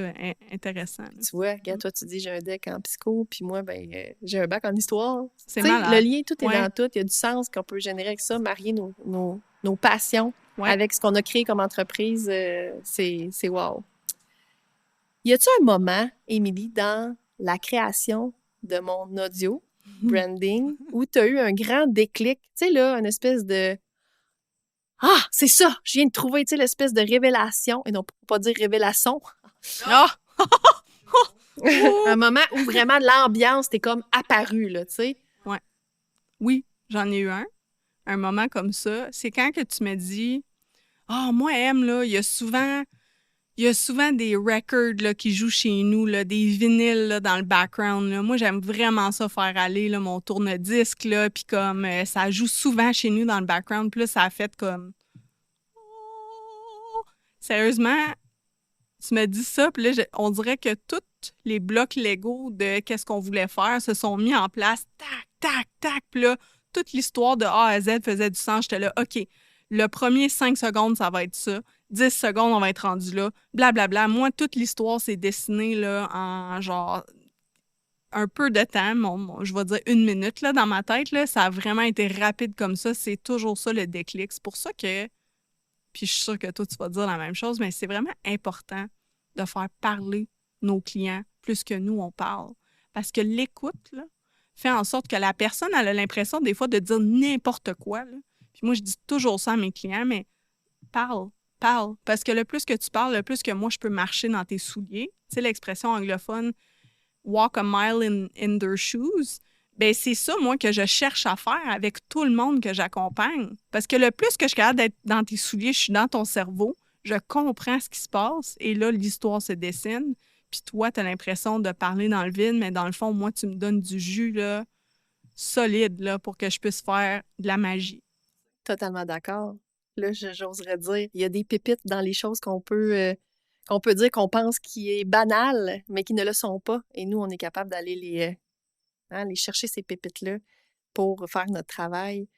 intéressant, là. Tu vois, regarde, toi, tu dis j'ai un deck en psycho, puis moi, ben, j'ai un bac en histoire. C'est Tu sais, le malade. lien, tout est Ouais, dans tout. Il y a du sens qu'on peut générer avec ça, marier nos passions ouais. avec ce qu'on a créé comme entreprise. C'est wow. Y a-tu un moment, Émilie, dans la création de mon audio, branding, où tu as eu un grand déclic? Tu sais, là, une espèce de Ah, c'est ça! Je viens de trouver, tu sais, l'espèce de révélation, et non, pour pas dire révélation. Ah! Un moment où vraiment l'ambiance t'est comme apparue, là, tu sais. Ouais. Oui, j'en ai eu un moment comme ça. C'est quand que tu me dis, ah, moi, M, là, il y a souvent des records là, qui jouent chez nous, là, des vinyles là, dans le background. Là. Moi, j'aime vraiment ça faire aller là, mon tourne-disque, là, puis comme ça joue souvent chez nous dans le background. Puis là, ça a fait comme... Oh! Sérieusement, tu me dis ça, puis là, on dirait que tous les blocs Lego de qu'est-ce qu'on voulait faire se sont mis en place, tac, tac, tac. Puis là, toute l'histoire de A à Z faisait du sens. J'étais là, OK, le premier 5 secondes, ça va être ça. 10 secondes, on va être rendu là. Blablabla. Moi, toute l'histoire s'est dessinée là, en genre un peu de temps, je vais dire 1 minute là, dans ma tête. Là. Ça a vraiment été rapide comme ça. C'est toujours ça le déclic. C'est pour ça que, puis je suis sûre que toi, tu vas dire la même chose, mais c'est vraiment important de faire parler nos clients plus que nous, on parle. Parce que l'écoute là, fait en sorte que la personne elle a l'impression des fois de dire n'importe quoi. Là. Puis moi, je dis toujours ça à mes clients, mais parle, parle. Parce que le plus que tu parles, le plus que moi, je peux marcher dans tes souliers. Tu sais, l'expression anglophone « walk a mile in their shoes », ben c'est ça, moi, que je cherche à faire avec tout le monde que j'accompagne. Parce que le plus que je suis capable d'être dans tes souliers, je suis dans ton cerveau, je comprends ce qui se passe, et là, l'histoire se dessine. Puis toi, tu as l'impression de parler dans le vide, mais dans le fond, moi, tu me donnes du jus là, solide là, pour que je puisse faire de la magie. Totalement d'accord. Là, j'oserais dire, il y a des pépites dans les choses qu'on peut dire qu'on pense qui est banal, mais qui ne le sont pas. Et nous, on est capable d'aller les chercher, ces pépites-là, pour faire notre travail.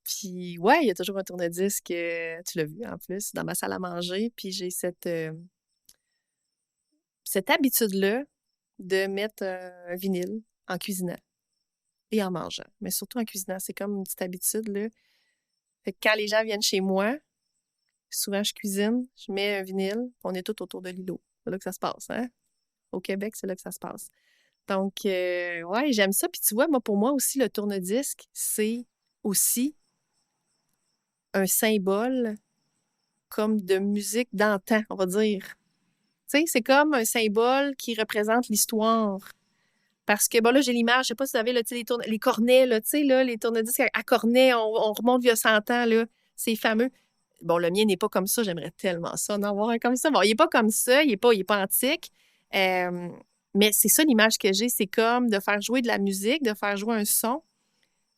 Puis, ouais, il y a toujours un tourne-disque, tu l'as vu en plus, dans ma salle à manger. Puis, j'ai cette habitude-là de mettre un vinyle en cuisinant et en mangeant. Mais surtout en cuisinant, c'est comme une petite habitude, là. Fait que quand les gens viennent chez moi, souvent je cuisine, je mets un vinyle, on est tout autour de l'îlot. C'est là que ça se passe, hein? Au Québec, c'est là que ça se passe. Donc, ouais, j'aime ça. Puis tu vois, moi, pour moi aussi, le tourne-disque, c'est aussi un symbole comme de musique d'antan, on va dire. Tu sais, c'est comme un symbole qui représente l'histoire. Parce que, bon, là, j'ai l'image, je sais pas si vous savez, là, tu sais, les cornets, là, tu sais, là, les tourne-disques à cornets, on remonte vieux 100 ans, là, c'est fameux. Bon, le mien n'est pas comme ça, j'aimerais tellement ça, en avoir un comme ça. Bon, il est pas comme ça, il est pas antique, euh, mais c'est ça l'image que j'ai, c'est comme de faire jouer de la musique, de faire jouer un son,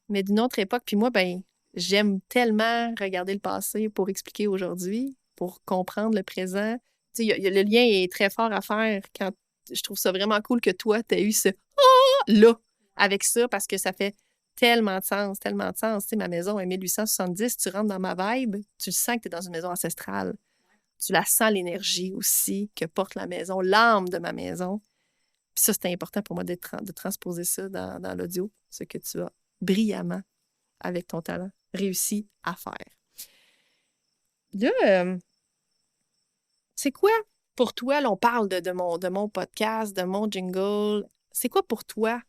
mais d'une autre époque. Puis moi, ben, j'aime tellement regarder le passé pour expliquer aujourd'hui, pour comprendre le présent. Tu sais, le lien est très fort à faire quand je trouve ça vraiment cool que toi, tu as eu ce là avec ça parce que ça fait tellement de sens, tellement de sens. Tu sais, ma maison est 1870, tu rentres dans ma vibe, tu le sens que tu es dans une maison ancestrale. Tu la sens, l'énergie aussi que porte la maison, l'âme de ma maison. Puis ça, c'était important pour moi de transposer ça dans l'audio, ce que tu as brillamment, avec ton talent, réussi à faire. Là, C'est quoi pour toi, là, on parle de mon podcast, de mon jingle. C'est quoi pour toi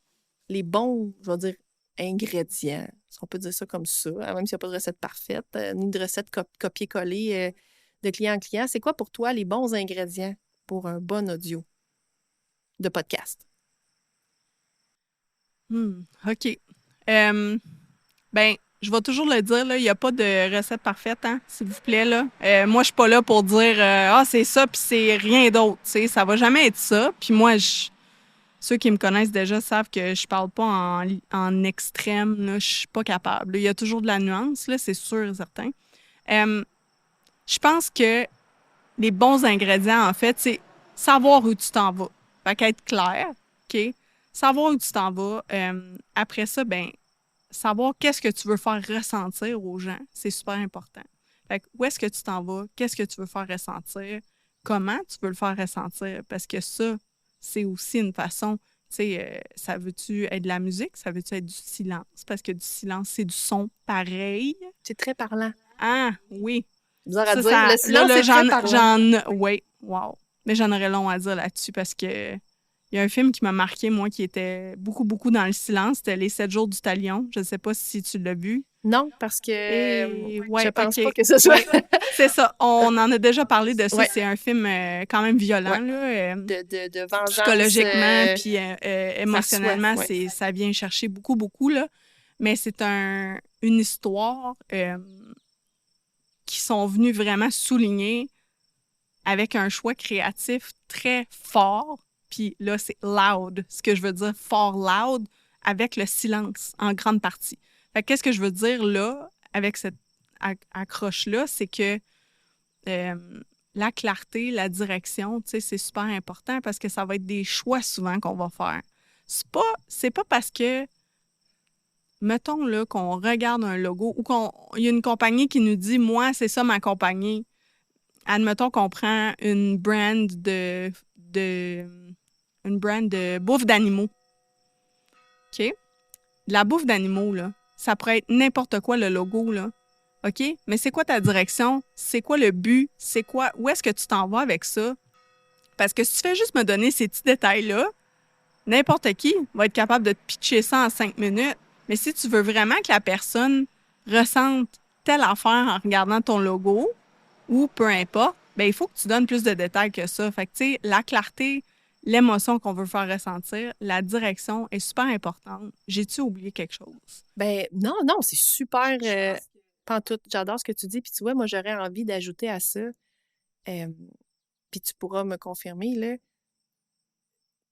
les bons, je vais dire, ingrédients? Est-ce qu'on peut dire ça comme ça, hein, même s'il n'y a pas de recette parfaite, ni de recette copier-coller de client en client. C'est quoi pour toi les bons ingrédients pour un bon audio de podcast? OK. Ben, je vais toujours le dire, là, il n'y a pas de recette parfaite, hein, s'il vous plaît, là. Moi, je suis pas là pour dire Ah, c'est ça, puis c'est rien d'autre. Tu sais, ça va jamais être ça. Puis moi, ceux qui me connaissent déjà savent que je parle pas en extrême, là. Je suis pas capable. Il y a toujours de la nuance, là, c'est sûr et certain. Je pense que les bons ingrédients, en fait, c'est savoir où tu t'en vas. Fait qu'être clair, OK? Savoir où tu t'en vas. Après ça, ben savoir qu'est-ce que tu veux faire ressentir aux gens, c'est super important. Fait que où est-ce que tu t'en vas? Qu'est-ce que tu veux faire ressentir? Comment tu veux le faire ressentir? Parce que ça, c'est aussi une façon, tu sais, ça veut-tu être de la musique? Ça veut-tu être du silence? Parce que du silence, c'est du son pareil. C'est très parlant. Ah, oui. Bizarre à dire. Le silence, là, c'est très parlant. Oui, wow. Mais j'en aurais long à dire là-dessus parce que il y a un film qui m'a marqué, moi, qui était beaucoup, beaucoup dans le silence. C'était Les 7 jours du Talion. Je ne sais pas si tu l'as vu. Non, parce que Ouais, je pense OK. pas que ce soit... Ouais, c'est ça. On en a déjà parlé de ça. Ouais. C'est un film quand même violent, Ouais. là. De vengeance. Psychologiquement, puis émotionnellement, par soi, ouais. ça vient chercher beaucoup, beaucoup, là. Mais c'est une histoire qui sont venus vraiment souligner avec un choix créatif très fort. Puis là, c'est loud, ce que je veux dire, fort loud, avec le silence en grande partie. Fait que qu'est-ce que je veux dire là, avec cette accroche-là, c'est que la clarté, la direction, tu sais, c'est super important parce que ça va être des choix souvent qu'on va faire. C'est pas parce que, mettons là, qu'on regarde un logo ou qu'il y a une compagnie qui nous dit, moi, c'est ça ma compagnie. Admettons qu'on prend une brand de bouffe d'animaux. OK? De la bouffe d'animaux, là, ça pourrait être n'importe quoi le logo, là. OK? Mais c'est quoi ta direction? C'est quoi le but? Où est-ce que tu t'en vas avec ça? Parce que si tu fais juste me donner ces petits détails-là, n'importe qui va être capable de te pitcher ça en 5 minutes. Mais si tu veux vraiment que la personne ressente telle affaire en regardant ton logo, ou peu importe, ben il faut que tu donnes plus de détails que ça. Fait que, tu sais, la clarté, l'émotion qu'on veut faire ressentir, la direction est super importante. J'ai-tu oublié quelque chose? Ben non, c'est super pantoute. J'adore ce que tu dis. Puis tu vois, moi, j'aurais envie d'ajouter à ça, puis tu pourras me confirmer, là,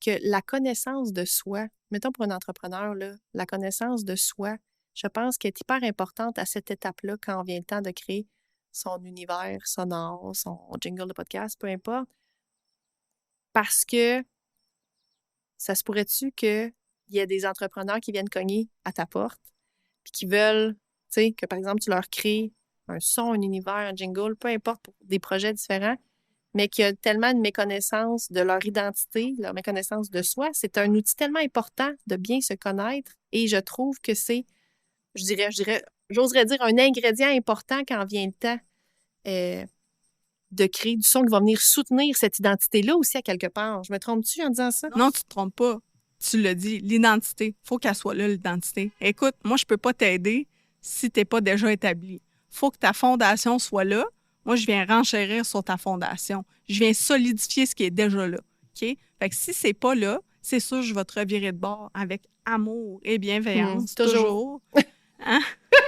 que la connaissance de soi, mettons pour un entrepreneur, là, la connaissance de soi, je pense qu'elle est hyper importante à cette étape-là quand vient le temps de créer son univers sonore, son jingle de podcast, peu importe. Parce que ça se pourrait-tu qu'il y ait des entrepreneurs qui viennent cogner à ta porte puis qui veulent, tu sais, que par exemple, tu leur crées un son, un univers, un jingle, peu importe, pour des projets différents, mais qu'il y a tellement une méconnaissance de leur identité, leur méconnaissance de soi. C'est un outil tellement important de bien se connaître et je trouve que c'est, j'oserais dire un ingrédient important quand vient le temps de créer du son qui va venir soutenir cette identité-là aussi à quelque part. Je me trompe-tu en disant ça? Non, tu te trompes pas. Tu l'as dit, l'identité. Faut qu'elle soit là, l'identité. Écoute, moi, je peux pas t'aider si t'es pas déjà établi. Faut que ta fondation soit là. Moi, je viens renchérir sur ta fondation. Je viens solidifier ce qui est déjà là. OK? Fait que si c'est pas là, c'est sûr, je vais te revirer de bord avec amour et bienveillance. Toujours. Hein?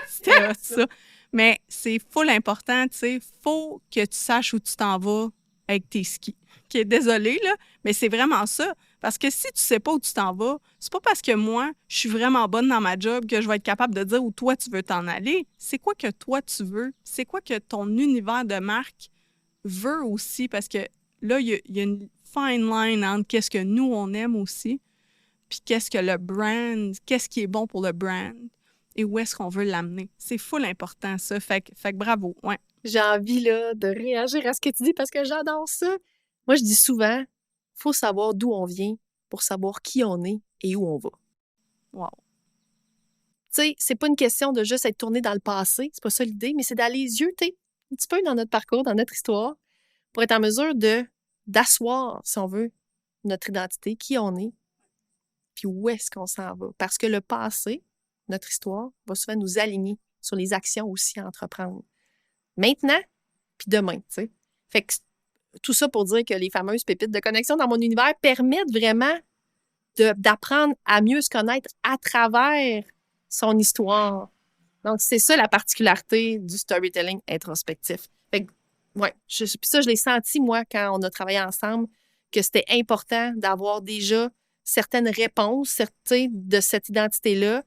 C'était hot, ça. Mais c'est full important, tu sais. Faut que tu saches où tu t'en vas avec tes skis. OK, désolée, là, mais c'est vraiment ça. Parce que si tu sais pas où tu t'en vas, c'est pas parce que moi, je suis vraiment bonne dans ma job que je vais être capable de dire où toi, tu veux t'en aller. C'est quoi que toi, tu veux? C'est quoi que ton univers de marque veut aussi? Parce que là, il y a une fine line entre qu'est-ce que nous, on aime aussi, puis qu'est-ce que le brand, qu'est-ce qui est bon pour le brand et où est-ce qu'on veut l'amener. C'est full important, ça. Fait que bravo, ouais. J'ai envie, là, de réagir à ce que tu dis parce que j'adore ça. Moi, je dis souvent, faut savoir d'où on vient pour savoir qui on est et où on va. Wow. Tu sais, c'est pas une question de juste être tourné dans le passé, c'est pas ça l'idée, mais c'est d'aller les yeux, un petit peu dans notre parcours, dans notre histoire, pour être en mesure d'asseoir, si on veut, notre identité, qui on est, puis où est-ce qu'on s'en va. Parce que le passé, notre histoire, va souvent nous aligner sur les actions aussi à entreprendre. Maintenant, puis demain, tu sais. Fait que tout ça pour dire que les fameuses pépites de connexion dans mon univers permettent vraiment d'apprendre à mieux se connaître à travers son histoire. Donc, c'est ça la particularité du storytelling introspectif. Fait que, ouais, puis ça, je l'ai senti, moi, quand on a travaillé ensemble, que c'était important d'avoir déjà certaines réponses de cette identité-là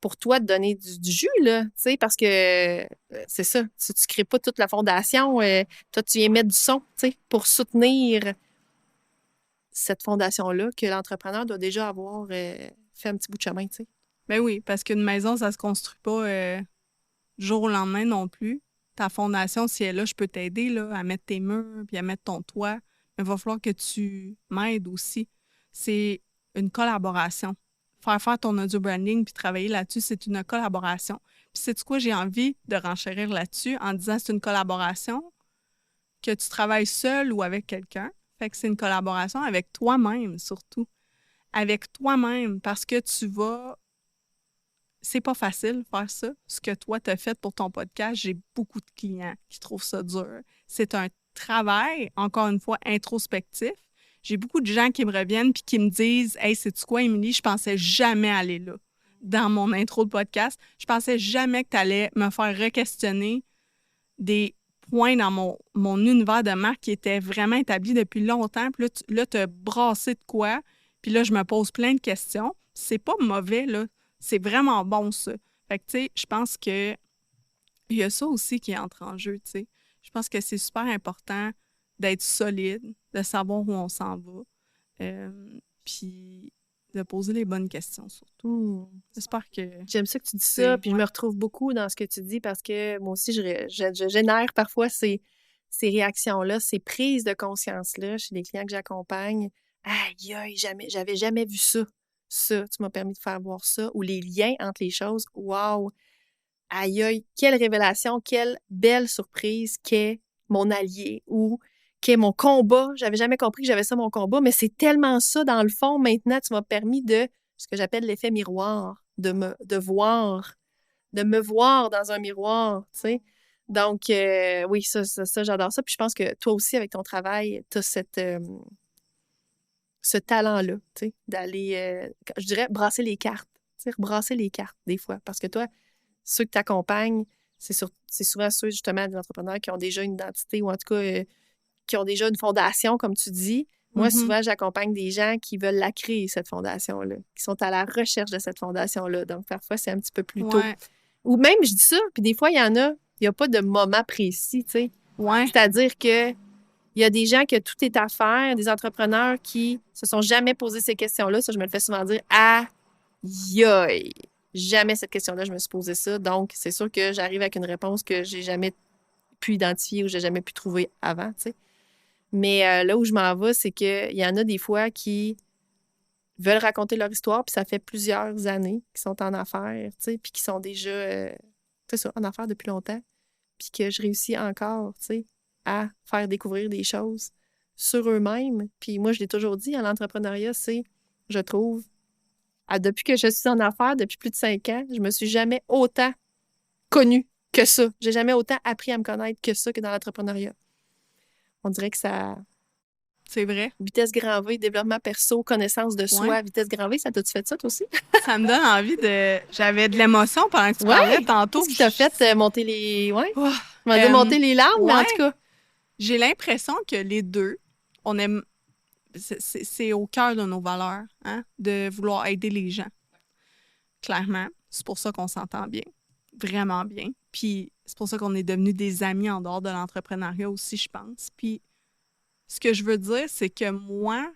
pour toi de donner du jus, là, tu sais, parce que c'est ça, si tu ne crées pas toute la fondation, toi, tu viens mettre du son, tu sais, pour soutenir cette fondation-là que l'entrepreneur doit déjà avoir fait un petit bout de chemin, tu sais. Ben oui, parce qu'une maison, ça se construit pas du jour au lendemain non plus. Ta fondation, si elle est là, je peux t'aider là, à mettre tes murs puis à mettre ton toit. Mais il va falloir que tu m'aides aussi. C'est une collaboration. Faire ton audio branding puis travailler là-dessus, c'est une collaboration. Puis sais-tu quoi, j'ai envie de renchérir là-dessus en disant c'est une collaboration que tu travailles seul ou avec quelqu'un. Fait que c'est une collaboration avec toi-même surtout. Avec toi-même parce que tu vas c'est pas facile faire ça. Ce que toi, t'as fait pour ton podcast, j'ai beaucoup de clients qui trouvent ça dur. C'est un travail, encore une fois, introspectif. J'ai beaucoup de gens qui me reviennent puis qui me disent « Hey, sais-tu quoi, Émilie? Je pensais jamais aller là. Dans mon intro de podcast, je pensais jamais que tu allais me faire re-questionner des points dans mon univers de marque qui était vraiment établi depuis longtemps. Puis là, tu as brassé de quoi? Puis là, je me pose plein de questions. C'est pas mauvais, là. C'est vraiment bon, ça. Fait que, tu sais, je pense que il y a ça aussi qui entre en jeu, tu sais. Je pense que c'est super important d'être solide, de savoir où on s'en va, puis de poser les bonnes questions, surtout. J'espère que... J'aime ça que tu dis ça, puis je me retrouve beaucoup dans ce que tu dis parce que moi aussi, je génère parfois ces réactions-là, ces prises de conscience-là chez les clients que j'accompagne. Aïe, aïe, j'avais jamais vu ça. Ça, tu m'as permis de faire voir ça. Ou les liens entre les choses. Wow! Aïe, aïe, quelle révélation, quelle belle surprise qu'est mon allié ou qu'est mon combat. J'avais jamais compris que j'avais ça, mon combat, mais c'est tellement ça, dans le fond, maintenant, tu m'as permis de ce que j'appelle l'effet miroir, de me voir dans un miroir, tu sais. Donc, oui, ça, j'adore ça. Puis je pense que toi aussi, avec ton travail, tu as ce talent-là, tu sais, d'aller, je dirais, brasser les cartes, tu sais, brasser les cartes, des fois. Parce que toi, ceux que tu accompagnes, c'est souvent ceux, justement, des entrepreneurs qui ont déjà une identité ou en tout cas, qui ont déjà une fondation, comme tu dis. Moi, souvent, j'accompagne des gens qui veulent la créer, cette fondation-là, qui sont à la recherche de cette fondation-là. Donc, parfois, c'est un petit peu plus tôt. Ou même, je dis ça, puis des fois, il n'y a pas de moment précis, tu sais. C'est-à-dire que il y a des gens que tout est à faire, des entrepreneurs qui se sont jamais posé ces questions-là. Ça, je me le fais souvent dire. Aïe, aïe! Jamais cette question-là, je me suis posé ça. Donc, c'est sûr que j'arrive avec une réponse que j'ai jamais pu identifier ou j'ai jamais pu trouver avant, tu sais. Mais là où je m'en vais, c'est qu'il y en a des fois qui veulent raconter leur histoire, puis ça fait plusieurs années qu'ils sont en affaires, tu sais, puis qui sont déjà, c'est ça, en affaires depuis longtemps, puis que je réussis encore, tu sais, à faire découvrir des choses sur eux-mêmes. Puis moi, je l'ai toujours dit, l'entrepreneuriat, c'est, je trouve, depuis que je suis en affaires, depuis plus de 5 ans, je me suis jamais autant connue que ça. J'ai jamais autant appris à me connaître que ça que dans l'entrepreneuriat. On dirait que ça... C'est vrai. Vitesse grand V, développement perso, connaissance de soi, vitesse grand V, ça t'a-tu fait ça, toi aussi? Ça me donne envie de... J'avais de l'émotion pendant que tu parlais tantôt. Qu'est-ce qui t'a fait monter les... Ouais? On va dire monter les larmes, mais en tout cas... J'ai l'impression que les deux, on aime... C'est au cœur de nos valeurs, hein, de vouloir aider les gens. Clairement. C'est pour ça qu'on s'entend bien. Vraiment bien. Puis c'est pour ça qu'on est devenus des amis en dehors de l'entrepreneuriat aussi, je pense. Puis ce que je veux dire, c'est que moi,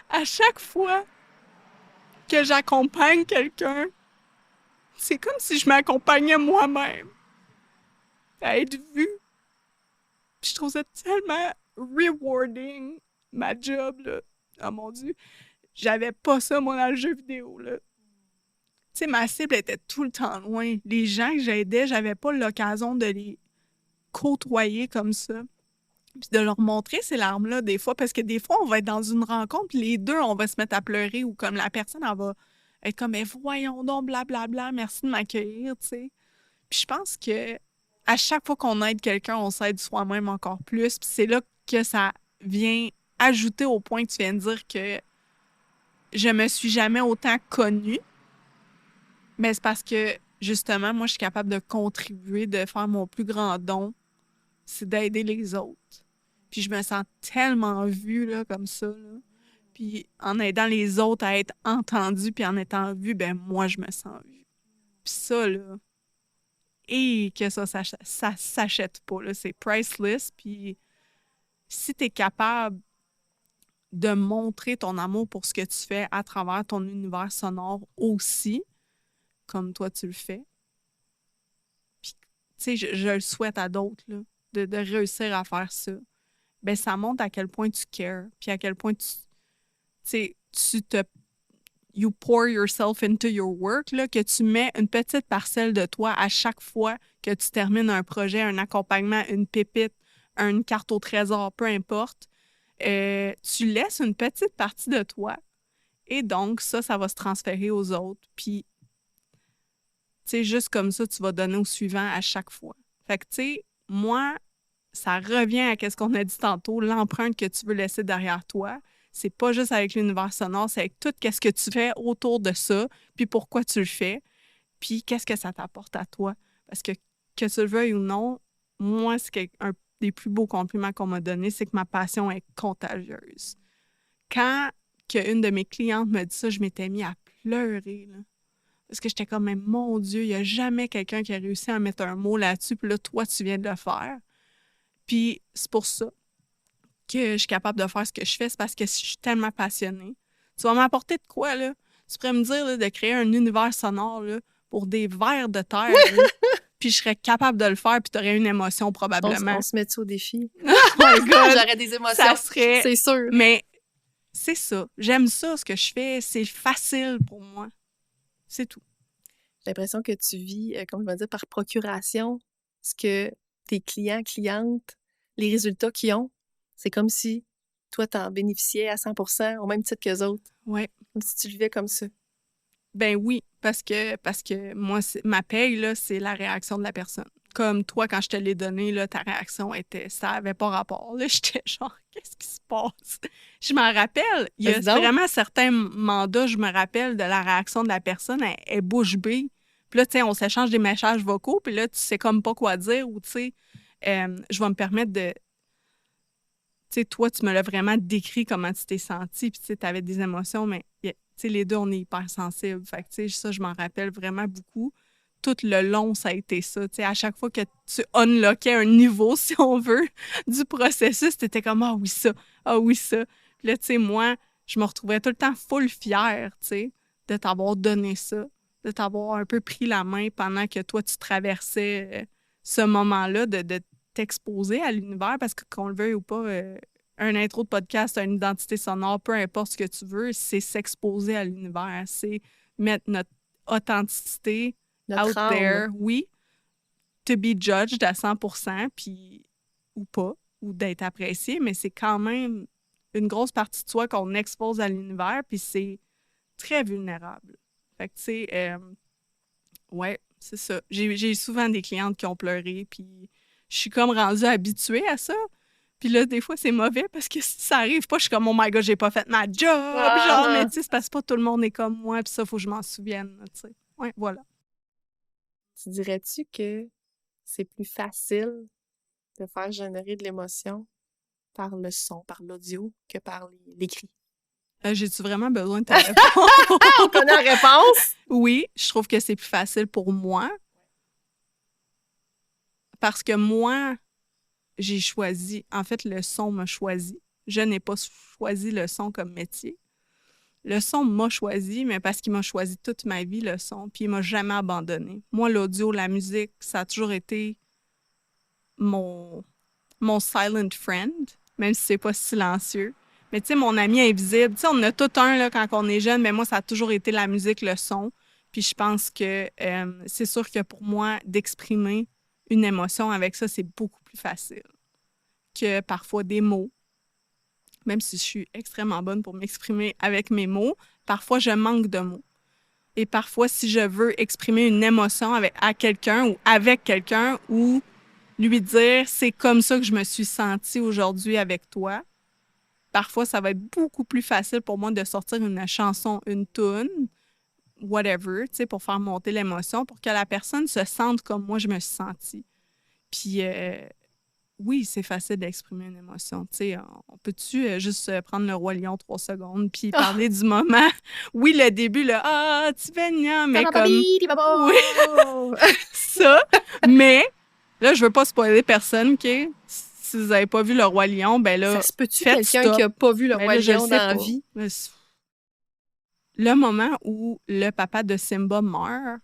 à chaque fois que j'accompagne quelqu'un, c'est comme si je m'accompagnais moi-même à être vue. Puis je trouve ça tellement rewarding, ma job, là. Oh mon Dieu. J'avais pas ça, moi, dans le jeu vidéo, là. Tu sais, ma cible était tout le temps loin. Les gens que j'aidais, j'avais pas l'occasion de les côtoyer comme ça. Puis de leur montrer ces larmes-là, des fois, parce que des fois, on va être dans une rencontre, puis les deux, on va se mettre à pleurer, ou comme la personne, elle va être comme, mais voyons donc, blablabla, merci de m'accueillir, tu sais. Puis je pense que à chaque fois qu'on aide quelqu'un, on s'aide soi-même encore plus. Puis c'est là que ça vient ajouter au point que tu viens de dire que je me suis jamais autant connue. Mais c'est parce que, justement, moi, je suis capable de contribuer, de faire mon plus grand don, c'est d'aider les autres. Puis je me sens tellement vue, là, comme ça, là. Puis en aidant les autres à être entendus, puis en étant vue, ben moi, je me sens vue. Puis ça, là, et que ça s'achète pas, là. C'est priceless. Puis si t'es capable de montrer ton amour pour ce que tu fais à travers ton univers sonore aussi, comme toi tu le fais, puis tu sais, je le souhaite à d'autres, là, de réussir à faire ça, ben ça montre à quel point tu cares, puis à quel point tu sais, you pour yourself into your work, là, que tu mets une petite parcelle de toi à chaque fois que tu termines un projet, un accompagnement, une pépite, une carte au trésor, peu importe. Tu laisses une petite partie de toi et donc ça va se transférer aux autres. Puis, tu sais, juste comme ça, tu vas donner au suivant à chaque fois. Fait que, tu sais, moi, ça revient à ce qu'on a dit tantôt, l'empreinte que tu veux laisser derrière toi. C'est pas juste avec l'univers sonore, c'est avec tout ce que tu fais autour de ça, puis pourquoi tu le fais, puis qu'est-ce que ça t'apporte à toi. Parce que tu le veuilles ou non, moi, c'est un des plus beaux compliments qu'on m'a donné, c'est que ma passion est contagieuse. Quand une de mes clientes me dit ça, je m'étais mis à pleurer, là. Parce que j'étais comme, mais mon Dieu, il n'y a jamais quelqu'un qui a réussi à mettre un mot là-dessus, puis là, toi, tu viens de le faire. Puis c'est pour ça que je suis capable de faire ce que je fais, c'est parce que je suis tellement passionnée. Tu vas m'apporter de quoi, là? Tu pourrais me dire là, de créer un univers sonore là, pour des vers de terre, là, puis je serais capable de le faire, puis tu aurais une émotion probablement. On se met au défi. Oh my God! J'aurais des émotions. Ça serait... C'est sûr. Mais c'est ça. J'aime ça, ce que je fais. C'est facile pour moi. C'est tout. J'ai l'impression que tu vis, comme je vais dire, par procuration, ce que tes clients, clientes, les résultats qu'ils ont, c'est comme si toi, t'en bénéficiais à 100% au même titre qu'eux autres. Ouais. Comme si tu le vivais comme ça. Ben oui, parce que moi, ma paye, là, c'est la réaction de la personne. Comme toi, quand je te l'ai donné, là, ta réaction était... Ça avait pas rapport. Là, j'étais genre, qu'est-ce qui se passe? Je m'en rappelle. Il y a vraiment certains mandats, je me rappelle de la réaction de la personne, elle est bouche bée. Puis là, tu sais, on s'échange des messages vocaux, puis là, tu sais comme pas quoi dire, ou tu sais, je vais me permettre de... Tu sais, toi, tu me l'as vraiment décrit comment tu t'es senti, puis tu sais, t'avais des émotions, mais tu sais, les deux, on est hyper sensibles. Fait que, tu sais, ça, je m'en rappelle vraiment beaucoup. Tout le long, ça a été ça. Tu sais, à chaque fois que tu unlockais un niveau, si on veut, du processus, t'étais comme « Ah oui, ça! Ah oui, ça! » Puis là, tu sais, moi, je me retrouvais tout le temps full fière, tu sais, de t'avoir donné ça, de t'avoir un peu pris la main pendant que toi, tu traversais ce moment-là, de t'exposer à l'univers, parce que qu'on le veuille ou pas, un intro de podcast, une identité sonore, peu importe ce que tu veux, c'est s'exposer à l'univers, c'est mettre notre authenticité out there, oui, to be judged à 100%, puis ou pas, ou d'être apprécié, mais c'est quand même une grosse partie de soi qu'on expose à l'univers, puis c'est très vulnérable. Fait que, tu sais, ouais, c'est ça. J'ai souvent des clientes qui ont pleuré, puis je suis comme rendue habituée à ça. Puis là, des fois, c'est mauvais parce que si ça arrive pas, je suis comme « Oh my God, j'ai pas fait ma job! Genre, mais tu sais, c'est parce que pas tout le monde est comme moi, puis ça, faut que je m'en souvienne, tu sais. Ouais, voilà. Tu dirais-tu que c'est plus facile de faire générer de l'émotion par le son, par l'audio, que par l'écrit? J'ai-tu vraiment besoin de ta réponse? On connaît la réponse? Oui, je trouve que c'est plus facile pour moi. Parce que moi, j'ai choisi... En fait, le son m'a choisi. Je n'ai pas choisi le son comme métier. Le son m'a choisi, mais parce qu'il m'a choisi toute ma vie, le son, puis il m'a jamais abandonné. Moi, l'audio, la musique, ça a toujours été mon silent friend, même si c'est pas silencieux. Mais tu sais, mon ami invisible, tu sais, on a tout un là, quand on est jeune, mais moi, ça a toujours été la musique, le son. Puis je pense que c'est sûr que pour moi, d'exprimer une émotion avec ça, c'est beaucoup plus facile que parfois des mots. Même si je suis extrêmement bonne pour m'exprimer avec mes mots, parfois je manque de mots. Et parfois, si je veux exprimer une émotion à quelqu'un ou avec quelqu'un ou lui dire c'est comme ça que je me suis sentie aujourd'hui avec toi, parfois ça va être beaucoup plus facile pour moi de sortir une chanson, une toune, whatever, tu sais, pour faire monter l'émotion, pour que la personne se sente comme moi je me suis sentie. Puis oui, c'est facile d'exprimer une émotion. Tu sais, on peut-tu juste prendre le Roi Lion 3 secondes puis parler du moment? Oui, le début, là, ah, tu fais nia, mais comme... Oui, ça. Mais là, je veux pas spoiler personne, OK? Si vous avez pas vu le Roi Lion, ben là, ça se peut-tu faites quelqu'un stop. qui a pas vu le Ben Roi là, je le Lion sais dans la pas. vie? Le moment où le papa de Simba meurt,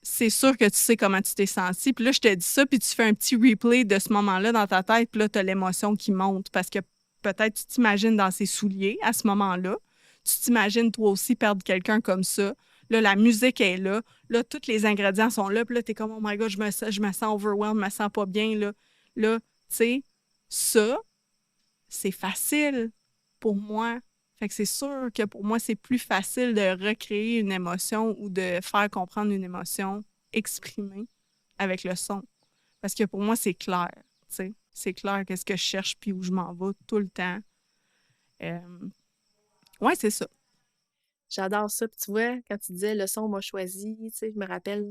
c'est sûr que tu sais comment tu t'es senti. Puis là, je te dis ça, puis tu fais un petit replay de ce moment-là dans ta tête, puis là, tu as l'émotion qui monte parce que peut-être tu t'imagines dans ses souliers à ce moment-là. Tu t'imagines toi aussi perdre quelqu'un comme ça. Là, la musique est là. Là, tous les ingrédients sont là. Puis là, t'es comme, oh my God, je me sens overwhelmed, je me sens pas bien. Là tu sais, ça, c'est facile pour moi. Fait que c'est sûr que pour moi, c'est plus facile de recréer une émotion ou de faire comprendre une émotion exprimée avec le son. Parce que pour moi, c'est clair, tu sais. C'est clair qu'est-ce que je cherche puis où je m'en vais tout le temps. Ouais, c'est ça. J'adore ça. Puis tu vois, quand tu disais le son m'a choisi, tu sais, je me rappelle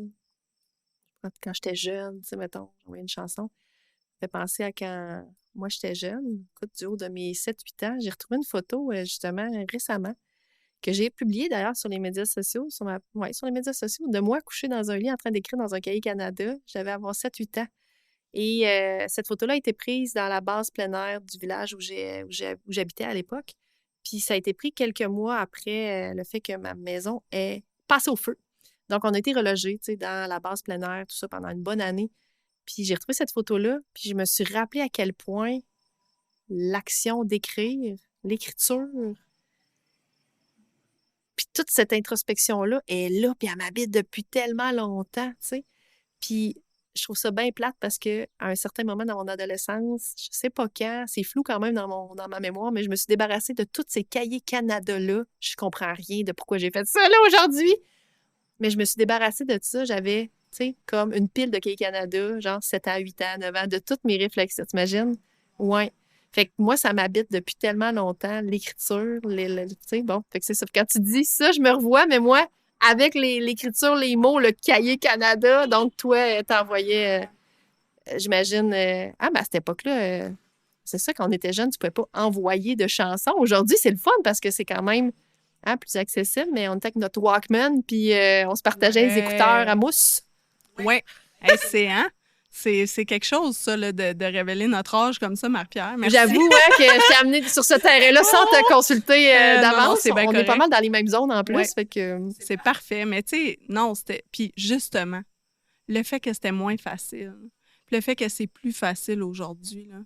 quand j'étais jeune, tu sais, mettons, j'envoyais une chanson. Ça fait penser à quand moi j'étais jeune, écoute, du haut de mes 7-8 ans, j'ai retrouvé une photo justement récemment que j'ai publiée d'ailleurs sur les médias sociaux, sur les médias sociaux, de moi couchée dans un lit en train d'écrire dans un cahier Canada. J'avais avoir 7-8 ans. Et cette photo-là a été prise dans la base plein air du village où j'habitais à l'époque. Puis ça a été pris quelques mois après le fait que ma maison est passée au feu. Donc, on a été relogés, tu sais, dans la base plein air, tout ça, pendant une bonne année. Puis j'ai retrouvé cette photo-là, puis je me suis rappelé à quel point l'action d'écrire, l'écriture, puis toute cette introspection-là est là, puis elle m'habite depuis tellement longtemps, tu sais. Puis je trouve ça bien plate parce que à un certain moment dans mon adolescence, je sais pas quand, c'est flou quand même dans ma mémoire, mais je me suis débarrassée de tous ces cahiers Canada-là. Je comprends rien de pourquoi j'ai fait ça là aujourd'hui. Mais je me suis débarrassée de tout ça. J'avais, tu sais, comme une pile de cahiers Canada, genre 7 à 8 ans, 9 ans, de toutes mes réflexions. T'imagines? Ouais. Fait que moi, ça m'habite depuis tellement longtemps, l'écriture, tu sais, bon. Fait que c'est ça. Quand tu dis ça, je me revois, mais moi, avec l'écriture, les mots, le cahier Canada, donc toi, t'envoyais, j'imagine, ben à cette époque-là, c'est ça, quand on était jeune, tu pouvais pas envoyer de chansons. Aujourd'hui, c'est le fun parce que c'est quand même plus accessible, mais on était avec notre Walkman, puis on se partageait les écouteurs à mousse. Ouais. Hey, c'est quelque chose, ça, là, de révéler notre âge comme ça, Marie-Pierre. Merci. J'avoue que je t'ai amené sur ce terrain-là sans te consulter d'avance. c'est bien on est correct. pas mal dans les mêmes zones en plus. Ouais. Fait que... C'est parfait. Mais tu sais, non, c'était... Puis justement, le fait que c'était moins facile, puis le fait que c'est plus facile aujourd'hui, là,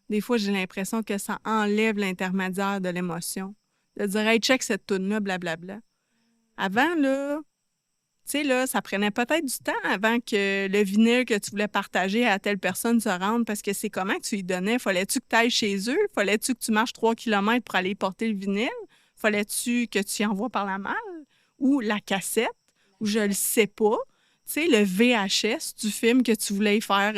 des fois, j'ai l'impression que ça enlève l'intermédiaire de l'émotion. De dire, hey, check cette toune-là, blablabla. Avant, là, tu sais, là, ça prenait peut-être du temps avant que le vinyle que tu voulais partager à telle personne se rende, parce que c'est comment que tu lui donnais? Fallait-tu que tu ailles chez eux? Fallait-tu que tu marches 3 kilomètres pour aller porter le vinyle? Fallait-tu que tu y envoies par la malle? Ou la cassette? Ou je le sais pas. Tu sais, le VHS du film que tu voulais y faire.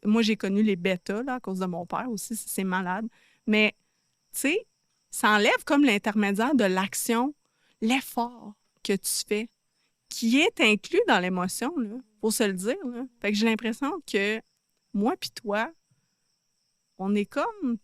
Moi, j'ai connu les bêtas, là, à cause de mon père aussi, c'est malade. Mais, tu sais, ça enlève comme l'intermédiaire de l'action, l'effort que tu fais, qui est inclus dans l'émotion, là, faut se le dire. Là. Fait que j'ai l'impression que moi puis toi, on est comme...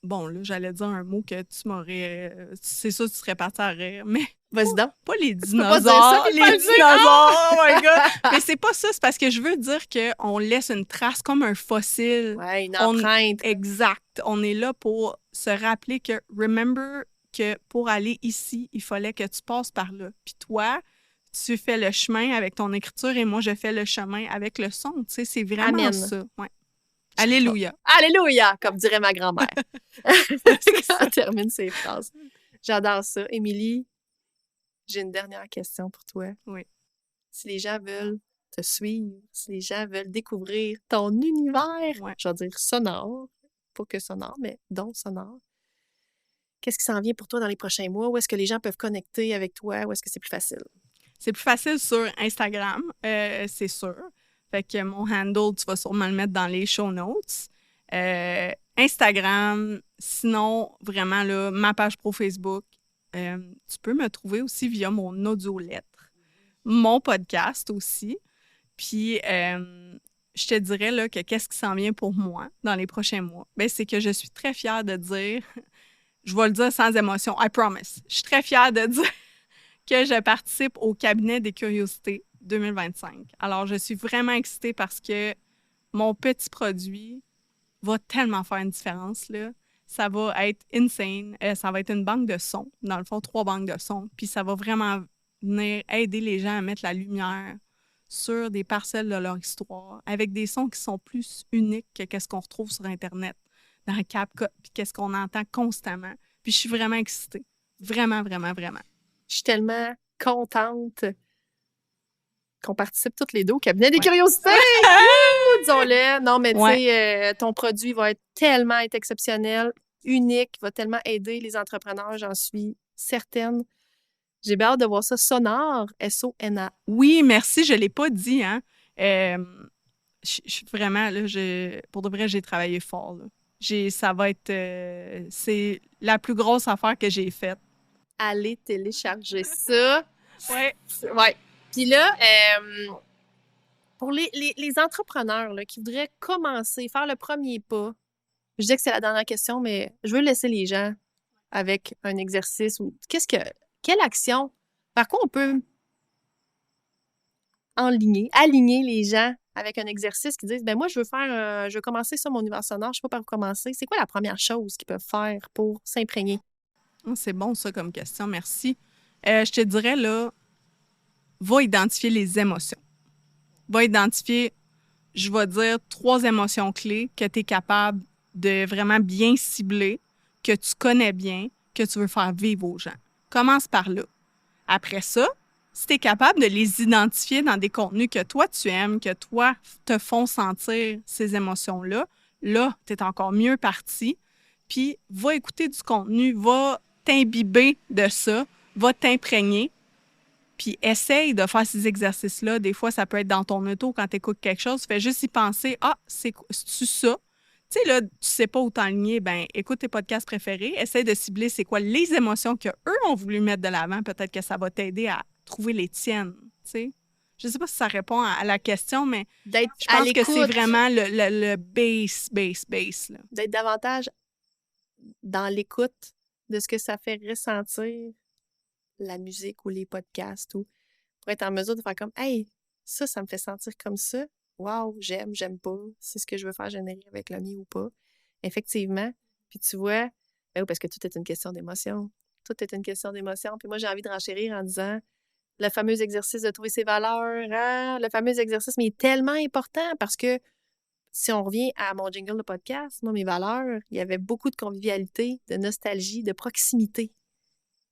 Bon, là, j'allais dire un mot que tu m'aurais... c'est ça, tu serais parti à rire, mais... Vas-y donc. Pas les pas dire dinosaures, ça, les dinosaures, oh my God! Mais c'est pas ça, c'est parce que je veux dire qu'on laisse une trace comme un fossile. Ouais, une empreinte. Exact. On est là pour se rappeler que, remember que pour aller ici, il fallait que tu passes par là. Puis toi, tu fais le chemin avec ton écriture et moi, je fais le chemin avec le son. Tu sais, c'est vraiment Amen. ça. Ouais. Alléluia. Alléluia, comme dirait ma grand-mère. Quand on termine ces phrases. J'adore ça. Émilie, J'ai une dernière question pour toi. Oui. Si les gens veulent te suivre, si les gens veulent découvrir ton univers, Ouais. je vais dire sonore, pas que sonore, mais donc sonore, qu'est-ce qui s'en vient pour toi dans les prochains mois? Où est-ce que les gens peuvent connecter avec toi? Où est-ce que c'est plus facile? C'est plus facile sur Instagram, c'est sûr. Fait que mon handle, tu vas sûrement le mettre dans les show notes. Instagram, sinon, vraiment, là, ma page pro Facebook. Tu peux me trouver aussi via mon audio-lettre, mon podcast aussi. Puis, je te dirais là, que qu'est-ce qui s'en vient pour moi dans les prochains mois? Bien, c'est que je suis très fière de dire, je vais le dire sans émotion, I promise. Je suis très fière de dire que je participe au cabinet des curiosités 2025. Alors, je suis vraiment excitée parce que mon petit produit va tellement faire une différence, là. Ça va être insane. Ça va être une banque de sons, dans le fond, 3 banques de sons. Puis ça va vraiment venir aider les gens à mettre la lumière sur des parcelles de leur histoire, avec des sons qui sont plus uniques que qu'est-ce qu'on retrouve sur Internet, dans CapCut, puis qu'est-ce qu'on entend constamment. Puis je suis vraiment excitée. Vraiment, vraiment, vraiment. Je suis tellement contente qu'on participe toutes les deux au cabinet des Ouais. curiosités. Ouh, disons-le. Non, mais tu Ouais. sais, ton produit va tellement être exceptionnel, unique, va tellement aider les entrepreneurs, j'en suis certaine. J'ai bien hâte de voir ça. Sonore, S-O-N-A. Oui, merci, je ne l'ai pas dit, hein. Vraiment, là, pour de vrai, j'ai travaillé fort, là. Ça va être... c'est la plus grosse affaire que j'ai faite. Allez télécharger ça. Ouais. Ouais. Puis là, pour les entrepreneurs là, qui voudraient commencer, faire le premier pas, je dis que c'est la dernière question, mais je veux laisser les gens avec un exercice ou quelle action, par quoi on peut aligner les gens avec un exercice qui disent, ben moi, je veux commencer ça, mon univers sonore, je sais pas par où commencer. C'est quoi la première chose qu'ils peuvent faire pour s'imprégner? Oh, c'est bon, ça, comme question. Merci. Je te dirais, là, va identifier les émotions. Va identifier, je vais dire, 3 émotions clés que tu es capable de vraiment bien cibler, que tu connais bien, que tu veux faire vivre aux gens. Commence par là. Après ça, si tu es capable de les identifier dans des contenus que toi, tu aimes, que toi, te font sentir ces émotions-là, là, tu es encore mieux parti. Puis, va écouter du contenu, va t'imbiber de ça, va t'imprégner. Puis, essaye de faire ces exercices-là. Des fois, ça peut être dans ton auto quand tu écoutes quelque chose. Fais juste y penser, ah, c'est-tu ça? Tu sais, là, tu sais pas où t'enligner, ben écoute tes podcasts préférés, essaye de cibler c'est quoi les émotions qu'eux ont voulu mettre de l'avant. Peut-être que ça va t'aider à trouver les tiennes, tu sais. Je sais pas si ça répond à la question, mais D'être je à pense que c'est l'écoute, vraiment le base, là. d'être davantage dans l'écoute de ce que ça fait ressentir la musique ou les podcasts ou pour être en mesure de faire comme, hey, ça me fait sentir comme ça. Wow, j'aime pas. C'est ce que je veux faire générer avec le mien ou pas. Effectivement. Puis tu vois, ben oui, parce que tout est une question d'émotion. Tout est une question d'émotion. Puis moi, j'ai envie de renchérir en disant le fameux exercice de trouver ses valeurs, hein? Le fameux exercice, mais il est tellement important parce que si on revient à mon jingle de podcast, moi, mes valeurs, il y avait beaucoup de convivialité, de nostalgie, de proximité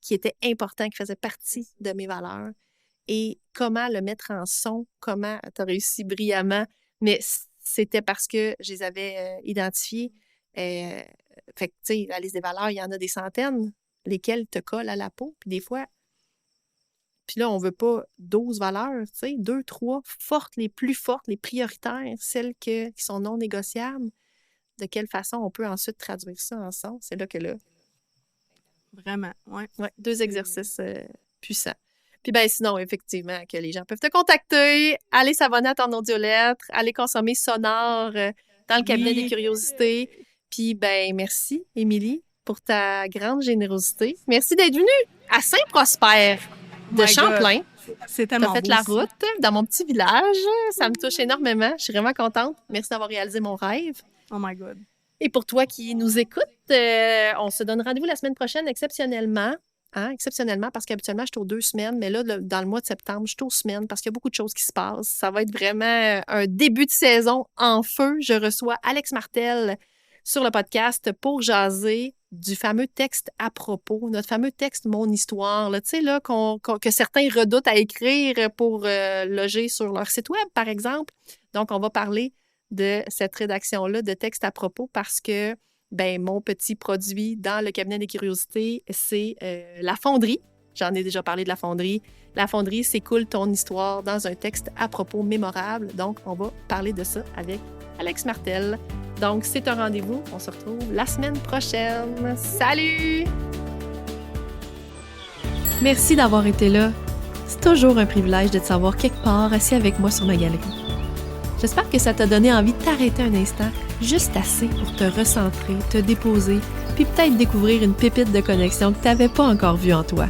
qui était important, qui faisait partie de mes valeurs. Et comment le mettre en son, comment tu as réussi brillamment, mais c'était parce que je les avais identifiés. Fait que, tu sais, la liste des valeurs, il y en a des centaines, lesquelles te collent à la peau. Puis des fois, puis là, on veut pas 12 valeurs, tu sais, 2, 3 fortes, les plus fortes, les prioritaires, celles qui sont non négociables. De quelle façon on peut ensuite traduire ça en son? C'est là que là. Vraiment, ouais. Ouais, 2 exercices puissants. Puis ben sinon, effectivement, que les gens peuvent te contacter, aller s'abonner à ton audiolettre, aller consommer Sonore dans le cabinet des curiosités. Puis ben merci, Émilie, pour ta grande générosité. Merci d'être venue à Saint-Prosper de My Champlain. God. C'est Tu tellement as fait beau, la ça. route dans mon petit village. Ça me touche énormément. Je suis vraiment contente. Merci d'avoir réalisé mon rêve. Oh my God. Et pour toi qui nous écoutes, on se donne rendez-vous la semaine prochaine exceptionnellement. Hein, exceptionnellement, parce qu'habituellement, je suis aux 2 semaines, mais là, dans le mois de septembre, je suis aux semaines parce qu'il y a beaucoup de choses qui se passent. Ça va être vraiment un début de saison en feu. Je reçois Alex Martel sur le podcast pour jaser du fameux texte à propos, notre fameux texte Mon histoire, là, tu sais, là, que certains redoutent à écrire pour loger sur leur site web, par exemple. Donc, on va parler de cette rédaction-là de texte à propos parce que, ben, mon petit produit dans le cabinet des curiosités, c'est la fonderie. J'en ai déjà parlé de la fonderie. La fonderie, c'est cool ton histoire dans un texte à propos mémorable. Donc, on va parler de ça avec Alex Martel. Donc, c'est un rendez-vous. On se retrouve la semaine prochaine. Salut! Merci d'avoir été là. C'est toujours un privilège de te savoir quelque part assis avec moi sur ma galerie. J'espère que ça t'a donné envie de t'arrêter un instant, juste assez pour te recentrer, te déposer, puis peut-être découvrir une pépite de connexion que tu n'avais pas encore vue en toi.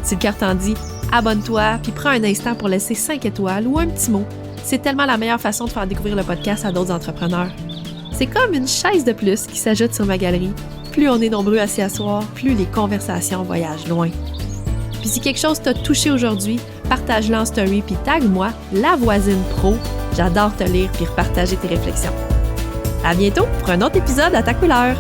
Si le cœur t'en dit, abonne-toi, puis prends un instant pour laisser 5 étoiles ou un petit mot. C'est tellement la meilleure façon de faire découvrir le podcast à d'autres entrepreneurs. C'est comme une chaise de plus qui s'ajoute sur ma galerie. Plus on est nombreux à s'y asseoir, plus les conversations voyagent loin. Puis si quelque chose t'a touché aujourd'hui, partage-le en story puis tag-moi, la voisine pro. J'adore te lire puis repartager tes réflexions. À bientôt pour un autre épisode à ta couleur.